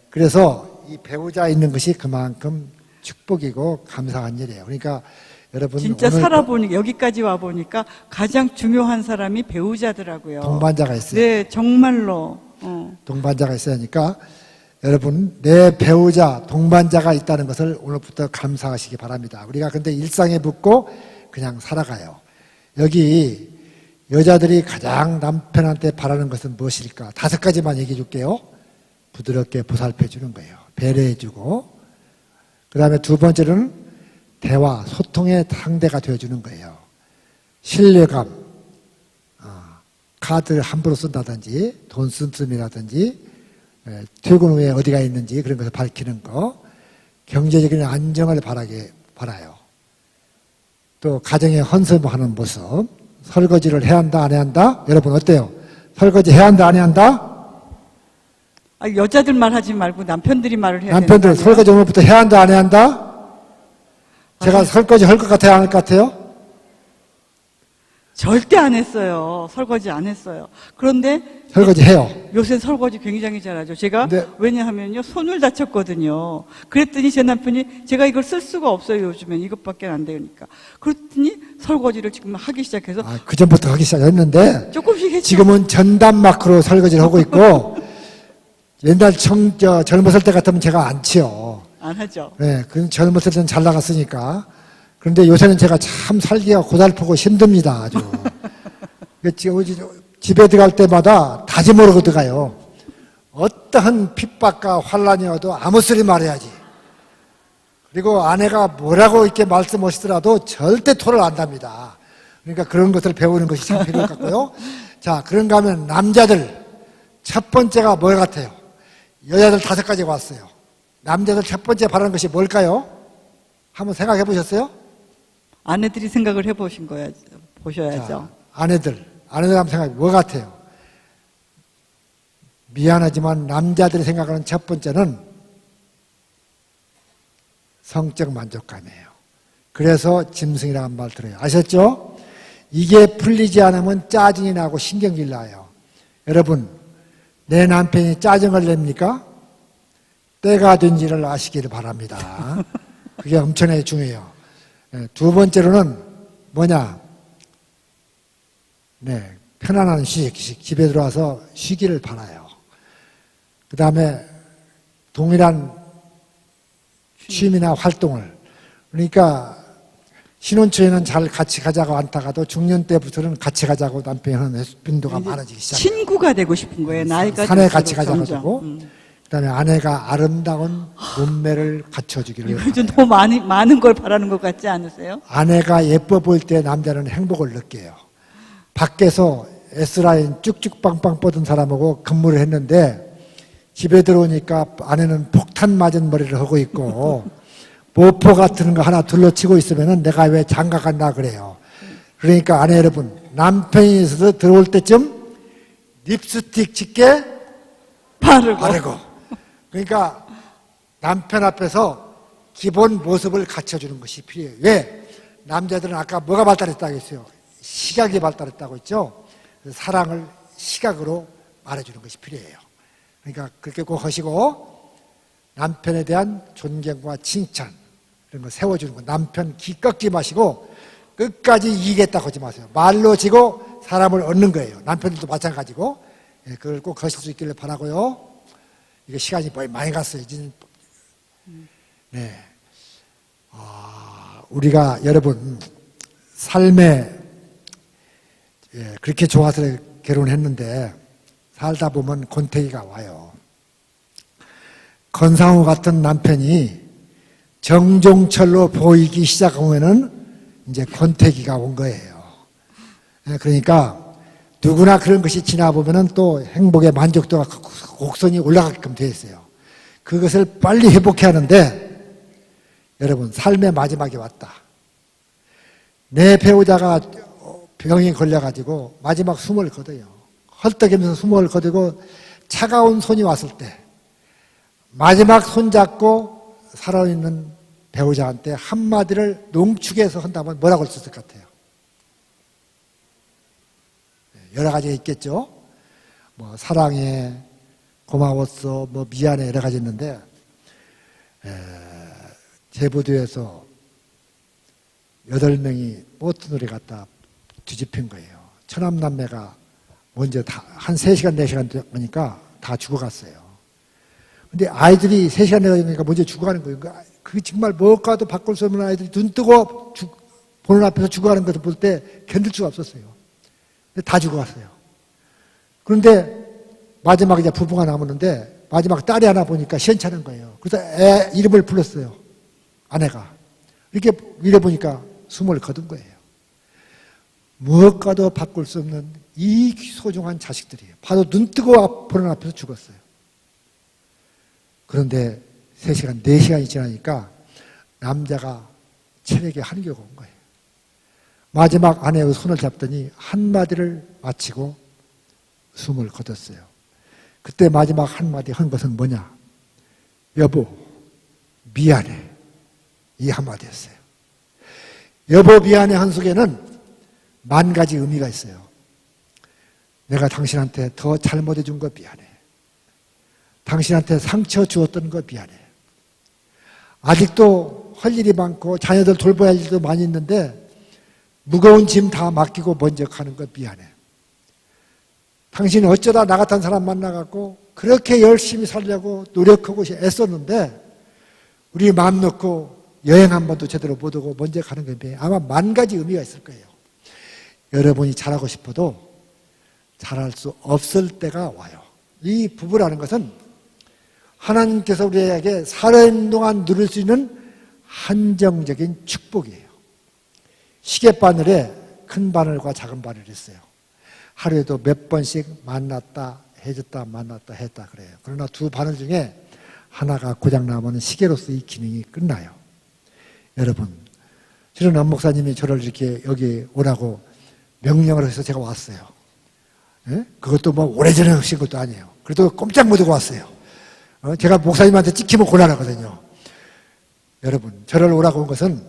그래서 이 배우자 있는 것이 그만큼 축복이고 감사한 일이에요. 그러니까 여러분 진짜 살아보니까 여기까지 와 보니까 가장 중요한 사람이 배우자더라고요. 동반자가 있어요. 네, 정말로. 동반자가 있어야 하니까 여러분, 내 배우자, 동반자가 있다는 것을 오늘부터 감사하시기 바랍니다. 우리가 근데 일상에 붙고 그냥 살아가요. 여기 여자들이 가장 남편한테 바라는 것은 무엇일까? 5가지만 얘기해 줄게요. 부드럽게 보살펴 주는 거예요. 배려해 주고. 그 다음에 2번째는 대화, 소통의 상대가 되어 주는 거예요. 신뢰감, 카드를 함부로 쓴다든지, 돈 쓴음이라든지, 퇴근 후에 어디가 있는지 그런 것을 밝히는 거, 경제적인 안정을 바라요. 또 가정에 헌신하는 모습, 설거지를 해야 한다, 안 해야 한다? 여러분 어때요? 설거지 해야 한다, 안 해야 한다? 여자들 말하지 말고 남편들이 말을 해야 남편들 되는 거 아니에요? 설거지 오늘부터 해야 한다, 안 해야 한다? 제가 설거지 할 것 같아요, 안 할 것 같아요? 절대 안 했어요. 설거지 안 했어요. 그런데 설거지 해요. 요새 설거지 굉장히 잘하죠. 제가 근데- 왜냐하면요, 손을 다쳤거든요. 그랬더니 제 남편이 제가 이걸 쓸 수가 없어요. 요즘엔 이것밖에 안 되니까. 그랬더니 설거지를 지금 하기 시작해서 그 전부터 하기 시작했는데 조금씩 했죠. 지금은 전담 마크로 설거지를 하고 있고 옛날 젊었을 때 같으면 제가 안 치요. 안 하죠. 네, 그 젊었을 때는 잘 나갔으니까. 그런데 요새는 제가 참 살기가 고달프고 힘듭니다, 아주. 집에 들어갈 때마다 다짐으로 들어가요. 어떠한 핍박과 환란이 와도 아무 소리 말해야지. 그리고 아내가 뭐라고 이렇게 말씀하시더라도 절대 토를 안 답니다. 그러니까 그런 것을 배우는 것이 참 필요할 것 같고요. 자, 그런가 하면 남자들 첫 번째가 뭐 같아요? 여자들 5가지가 왔어요. 남자들 첫 번째 바라는 것이 뭘까요? 한번 생각해 보셨어요? 아내들이 생각을 해보신 거야, 보셔야죠. 자, 아내들 한번 생각해 뭐 같아요? 미안하지만 남자들이 생각하는 첫 번째는 성적 만족감이에요. 그래서 짐승이라는 말 들어요. 아셨죠? 이게 풀리지 않으면 짜증이 나고 신경질 나요. 여러분, 내 남편이 짜증을 냅니까? 때가 된지를 아시기를 바랍니다. 그게 엄청나게 중요해요. 2번째로는 뭐냐? 네, 편안한 휴식, 집에 들어와서 쉬기를 바라요. 그 다음에 동일한 취미나 활동을, 그러니까 신혼 초에는 잘 같이 가자고 안타가도 중년 때부터는 같이 가자고 남편이 하는 빈도가 많아지기 시작해요. 친구가 되고 싶은 거예요. 나이가 산에 들수록 같이 가자고 점점. 하고, 그다음에 아내가 아름다운 몸매를 갖춰주기를 이거 좀 바라요. 너무 많은 걸 바라는 것 같지 않으세요? 아내가 예뻐 보일 때 남자는 행복을 느껴요. 밖에서 S라인 쭉쭉 빵빵 뻗은 사람하고 근무를 했는데 집에 들어오니까 아내는 폭탄 맞은 머리를 하고 있고 모포 같은 거 하나 둘러치고 있으면 내가 왜 장가 갔나 그래요. 그러니까 아내 여러분, 남편이 들어올 때쯤 립스틱 짙게 바르고. 그러니까 남편 앞에서 기본 모습을 갖춰주는 것이 필요해요. 왜? 남자들은 아까 뭐가 발달했다고 했어요? 시각이 발달했다고 했죠? 사랑을 시각으로 말해주는 것이 필요해요. 그러니까 그렇게 꼭 하시고 남편에 대한 존경과 칭찬 이런 거 세워주는 거. 남편 기 꺾지 마시고 끝까지 이기겠다고 하지 마세요. 말로 지고 사람을 얻는 거예요. 남편들도 마찬가지고. 그걸 꼭 하실 수 있기를 바라고요. 이게 시간이 많이 갔어요. 이제 네. 우리가 여러분 삶에 그렇게 좋아서 결혼했는데 살다 보면 권태기가 와요. 건상우 같은 남편이 정종철로 보이기 시작하면은 이제 권태기가 온 거예요. 그러니까 누구나 그런 것이 지나보면은 또 행복의 만족도가 곡선이 올라가게끔 되어 있어요. 그것을 빨리 회복해야 하는데 여러분 삶의 마지막이 왔다. 내 배우자가 병이 걸려가지고 마지막 숨을 거둬요. 헐떡이면서 숨을 거두고 차가운 손이 왔을 때 마지막 손잡고 살아있는 배우자한테 한마디를 농축해서 한다면 뭐라고 할 수 있을 것 같아요? 여러 가지가 있겠죠. 뭐 사랑해, 고마웠어, 뭐 미안해 여러 가지 있는데 제보도에서 8명이 보트놀이 갔다 뒤집힌 거예요. 처남남매가 먼저 한 3시간, 4시간 되니까 다 죽어갔어요. 근데 아이들이 3시간 내가니까 먼저 죽어가는 거예요. 그 정말 무엇과도 바꿀 수 없는 아이들이 눈 뜨고 보는 앞에서 죽어가는 것을 볼 때 견딜 수가 없었어요. 근데 다 죽어갔어요. 그런데 마지막에 이제 부부가 남았는데 마지막 딸이 하나 보니까 시원찮은 거예요. 그래서 애 이름을 불렀어요. 아내가. 이렇게 이래 보니까 숨을 거둔 거예요. 무엇과도 바꿀 수 없는 이 소중한 자식들이 바로 눈 뜨고 보는 앞에서 죽었어요. 그런데 3시간, 4시간이 지나니까 남자가 체력에 한계가 온 거예요. 마지막 아내의 손을 잡더니 한마디를 마치고 숨을 거뒀어요. 그때 마지막 한마디 한 것은 뭐냐? 여보, 미안해. 이 한마디였어요. 여보, 미안해 한 속에는 10,000가지 의미가 있어요. 내가 당신한테 더 잘못해 준 거 미안해. 당신한테 상처 주었던 거 미안해. 아직도 할 일이 많고 자녀들 돌봐야 할 일도 많이 있는데 무거운 짐 다 맡기고 먼저 가는 거 미안해. 당신이 어쩌다 나 같은 사람 만나갖고 그렇게 열심히 살려고 노력하고 애썼는데 우리 마음 놓고 여행 한 번도 제대로 못 오고 먼저 가는 게 아마 10,000가지 의미가 있을 거예요. 여러분이 잘하고 싶어도 잘할 수 없을 때가 와요. 이 부부라는 것은 하나님께서 우리에게 살아있는 동안 누릴 수 있는 한정적인 축복이에요. 시계바늘에 큰 바늘과 작은 바늘이 있어요. 하루에도 몇 번씩 만났다 해줬다 만났다 했다 그래요. 그러나 두 바늘 중에 하나가 고장나면 시계로서 이 기능이 끝나요. 여러분, 실은 안 목사님이 저를 이렇게 여기 오라고 명령을 해서 제가 왔어요. 예? 그것도 뭐 오래전에 하신 것도 아니에요. 그래도 꼼짝 못하고 왔어요. 제가 목사님한테 찍히면 곤란하거든요. 여러분, 저를 오라고 온 것은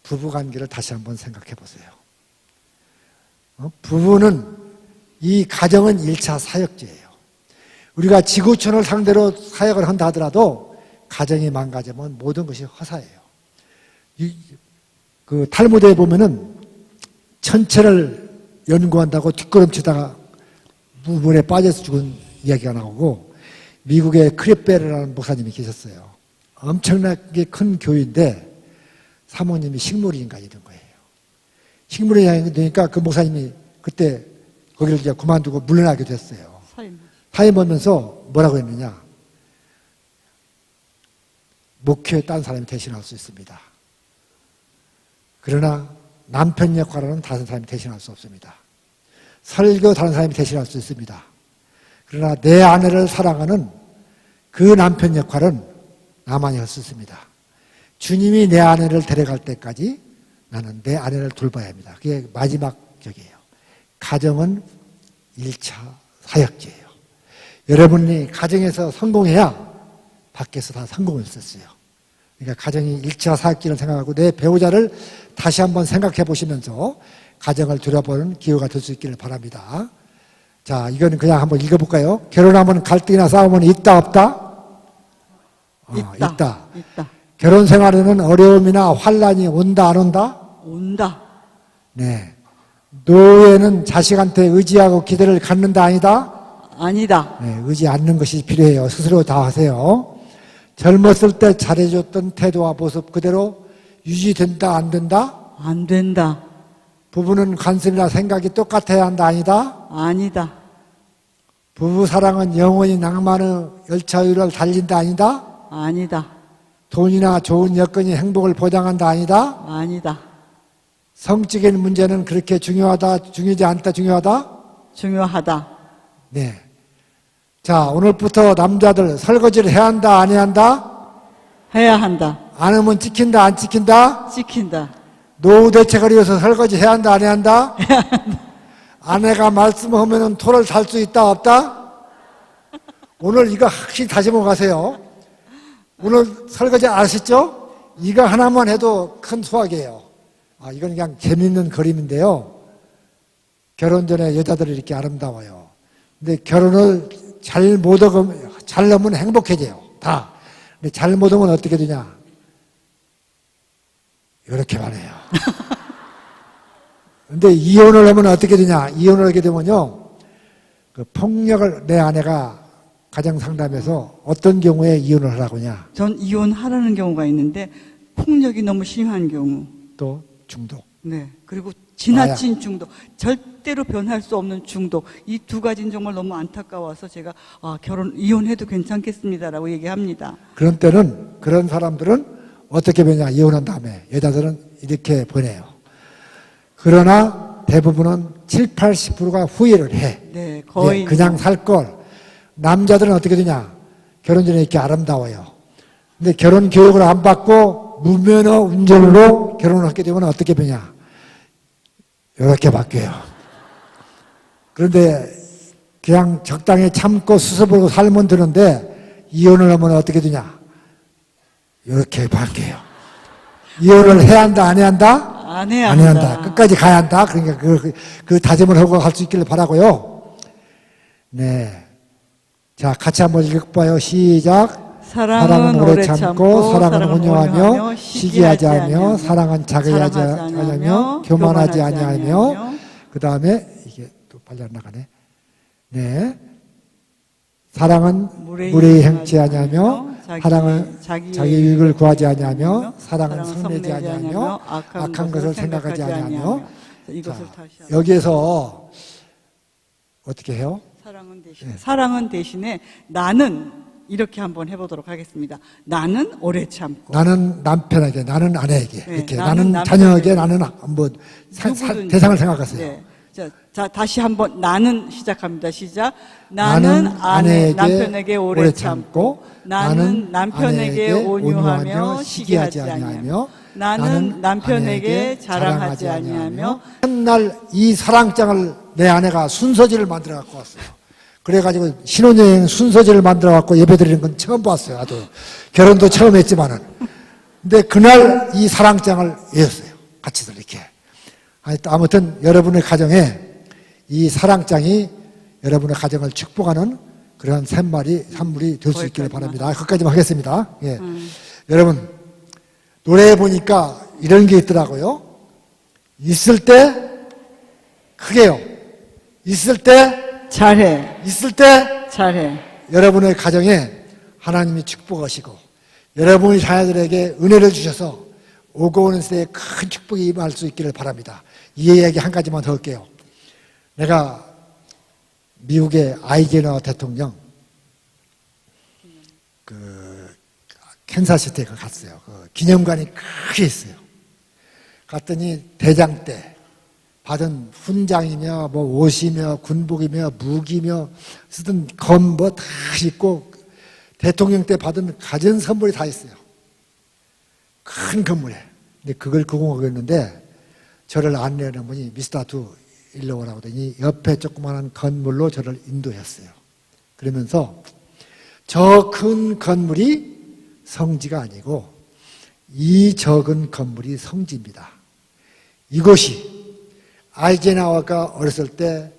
부부관계를 다시 한번 생각해 보세요. 부부는 이 가정은 1차 사역제예요. 우리가 지구촌을 상대로 사역을 한다 하더라도 가정이 망가지면 모든 것이 허사예요. 그 탈무드에 보면은 천체를 연구한다고 뒷걸음치다가 물에 빠져서 죽은 이야기가 나오고 미국의 크리베르라는 목사님이 계셨어요. 엄청나게 큰 교회인데 사모님이 식물인간이 된 거예요. 식물인간이 되니까 그 목사님이 그때 거기를 이제 그만두고 물러나게 됐어요. 사임하면서 뭐라고 했느냐? 목회에 딴 사람이 대신할 수 있습니다. 그러나 남편 역할은 다른 사람이 대신할 수 없습니다. 설교 다른 사람이 대신할 수 있습니다. 그러나 내 아내를 사랑하는 그 남편 역할은 나만이 할 수 있습니다. 주님이 내 아내를 데려갈 때까지 나는 내 아내를 돌봐야 합니다. 그게 마지막 적이에요. 가정은 1차 사역제예요. 여러분이 가정에서 성공해야 밖에서 다 성공을 썼어요. 그러니까 가정이 1차 사역지를 생각하고 내 배우자를 다시 한번 생각해 보시면서 가정을 들여보는 기회가 될 수 있기를 바랍니다. 자, 이거는 그냥 한번 읽어볼까요? 결혼하면 갈등이나 싸움은 있다 없다? 있다. 결혼 생활에는 어려움이나 환란이 온다 안 온다? 온다. 네. 노예는 자식한테 의지하고 기대를 갖는다 아니다? 아니다. 네, 의지 않는 것이 필요해요. 스스로 다 하세요. 젊었을 때 잘해줬던 태도와 모습 그대로 유지된다 안 된다? 안 된다. 부부는 관심이나 생각이 똑같아야 한다 아니다? 아니다. 부부 사랑은 영원히 낭만의 열차 위를 달린다 아니다? 아니다. 돈이나 좋은 여건이 행복을 보장한다 아니다? 아니다. 성적인 문제는 그렇게 중요하다, 중요하지 않다, 중요하다? 중요하다. 네. 자, 오늘부터 남자들 설거지를 해야 한다, 안 해야 한다? 해야 한다. 안 하면 찍힌다, 안 찍힌다? 지킨다. 노후 대책을 위해서 설거지 해야 한다, 안 해야 한다? 아내가 말씀하면은 토를 달 수 있다, 없다? 오늘 이거 확실히 다짐하고 가세요. 오늘 설거지 아시죠? 이거 하나만 해도 큰 수확이에요. 이건 그냥 재밌는 그림인데요. 결혼 전에 여자들이 이렇게 아름다워요. 근데 결혼을 잘 하면 행복해져요. 다. 근데 잘못 하면 어떻게 되냐? 이렇게만 해요. 근데 이혼을 하면 어떻게 되냐? 이혼을 하게 되면요. 그 폭력을, 내 아내가 가정 상담에서 어떤 경우에 이혼을 하라고 하냐? 전 이혼하라는 경우가 있는데 폭력이 너무 심한 경우. 또 중독. 네. 그리고 지나친 중독, 절대로 변할 수 없는 중독. 이 두 가지는 정말 너무 안타까워서 제가 이혼해도 괜찮겠습니다라고 얘기합니다. 그런 때는 그런 사람들은 어떻게 보냐? 이혼한 다음에 여자들은 이렇게 보내요. 그러나 대부분은 7, 80%가 후회를 해. 네, 거의 예, 그냥 살 걸. 남자들은 어떻게 되냐? 결혼 전에 이렇게 아름다워요. 근데 결혼 교육을 안 받고 무면허 운전으로 결혼을 하게 되면 어떻게 되냐? 이렇게 바뀌어요. 그런데 그냥 적당히 참고 수습하고 살면 되는데 이혼을 하면 어떻게 되냐? 이렇게 바뀌어요. 이혼을 해야 한다, 안 해야 한다? 안 해야 안 해야 한다. 한다. 끝까지 가야 한다. 그러니까 그 다짐을 하고 갈 수 있기를 바라고요. 네. 자, 같이 한번 읽어봐요. 시작. 사랑은 오래 참고 사랑은 온유하며 시기하지 않으며 사랑은 자괴하지 않으며 교만하지 아니하며 그 다음에 이게 또 빨리 안 나가네. 네. 사랑은 무례히 행치 아니하며 사랑은 자기 유익을 구하지 아니하며 사랑은 성내지 아니하며 악한 것을 생각하지 아니하며. 이것을 자, 다시 여기에서 어떻게 해요? 사랑은 대신에 나는 이렇게 한번 해보도록 하겠습니다. 나는 오래 참고. 나는 남편에게, 나는 아내에게, 네, 이렇게 나는 나는 자녀에게, 나는 뭐 누구든지. 대상을 생각하세요. 네. 자, 다시 한번 나는 시작합니다. 시작. 나는 남편에게 오래 참고, 나는 남편에게 온유하며 시기하지 아니하며, 나는 남편에게 자랑하지 아니하며. 한날 이 사랑장을 내 아내가 순서지를 만들어 갖고 왔어요. 그래가지고 신혼여행 순서지를 만들어 갖고 예배 드리는 건 처음 봤어요. 아주 결혼도 처음 했지만은. 근데 그날 이 사랑장을 외웠어요. 같이들 이렇게. 아무튼 여러분의 가정에 이 사랑장이 여러분의 가정을 축복하는 그런 산물이 될 수 있기를 바랍니다. 거기까지만 하겠습니다. 예. 여러분, 노래에 보니까 이런 게 있더라고요. 있을 때 크게요. 있을 때 잘해. 있을 때 잘해. 여러분의 가정에 하나님이 축복하시고 여러분의 자녀들에게 은혜를 주셔서 오고 오는 세대에 큰 축복이 임할 수 있기를 바랍니다. 이 이야기 한 가지만 더 할게요. 내가 미국의 아이젠하워 대통령 캔사시티에 갔어요. 기념관이 크게 있어요. 갔더니 대장 때 받은 훈장이며 뭐 옷이며 군복이며 무기며 쓰던 검 뭐 다 있고 대통령 때 받은 가전 선물이 다 있어요. 큰 건물에. 근데 그걸 구경하겠는데 저를 안내하는 분이 미스터 두 일로 오라고 하더니 옆에 조그마한 건물로 저를 인도했어요. 그러면서 저 큰 건물이 성지가 아니고 이 적은 건물이 성지입니다. 이곳이 아이젠하워가 어렸을 때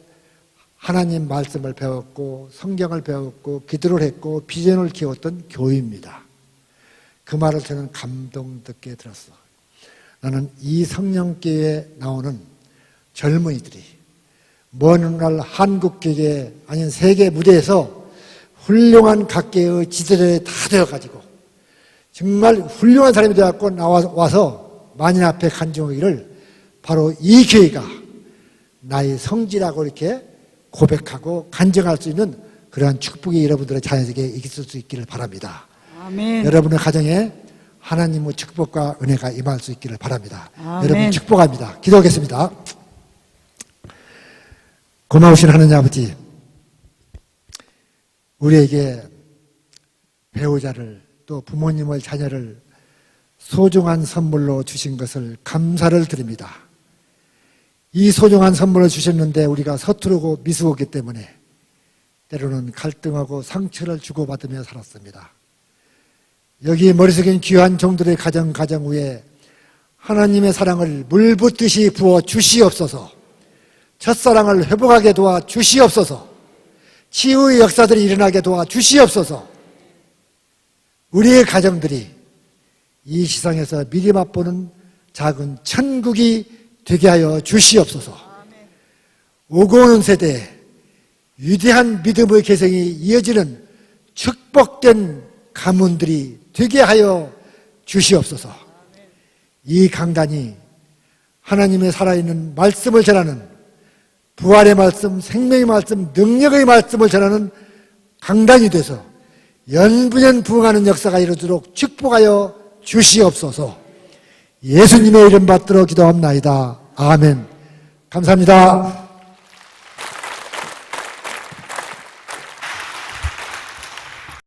하나님 말씀을 배웠고 성경을 배웠고 기도를 했고 비전을 키웠던 교회입니다. 그 말을 저는 감동 듣게 들었어. 나는 이 성령교회에 나오는 젊은이들이 먼 훗날 한국교회 아닌 세계 무대에서 훌륭한 각계의 지도자에 다 되어가지고 정말 훌륭한 사람이 되어갖고 나와서 만인 앞에 간증하기를 바로 이 교회가 나의 성지라고 이렇게 고백하고 간증할 수 있는 그러한 축복이 여러분들의 자녀에게 있을 수 있기를 바랍니다. 아멘. 여러분의 가정에 하나님의 축복과 은혜가 임할 수 있기를 바랍니다. 아멘. 여러분 축복합니다. 기도하겠습니다. 고마우신 하나님 아버지, 우리에게 배우자를 또 부모님을 자녀를 소중한 선물로 주신 것을 감사를 드립니다. 이 소중한 선물을 주셨는데 우리가 서투르고 미숙하기 때문에 때로는 갈등하고 상처를 주고받으며 살았습니다. 여기 머릿속엔 귀한 종들의 가정 위에 하나님의 사랑을 물붓듯이 부어 주시옵소서. 첫사랑을 회복하게 도와 주시옵소서. 치유의 역사들이 일어나게 도와 주시옵소서. 우리의 가정들이 이 세상에서 미리 맛보는 작은 천국이 되게 하여 주시옵소서. 오고 오는 세대에 위대한 믿음의 개성이 이어지는 축복된 가문들이 되게 하여 주시옵소서. 이 강단이 하나님의 살아있는 말씀을 전하는, 부활의 말씀, 생명의 말씀, 능력의 말씀을 전하는 강단이 돼서 연분연 부흥하는 역사가 이루어지도록 축복하여 주시옵소서. 예수님의 이름 받들어 기도합나이다. 아멘. 감사합니다.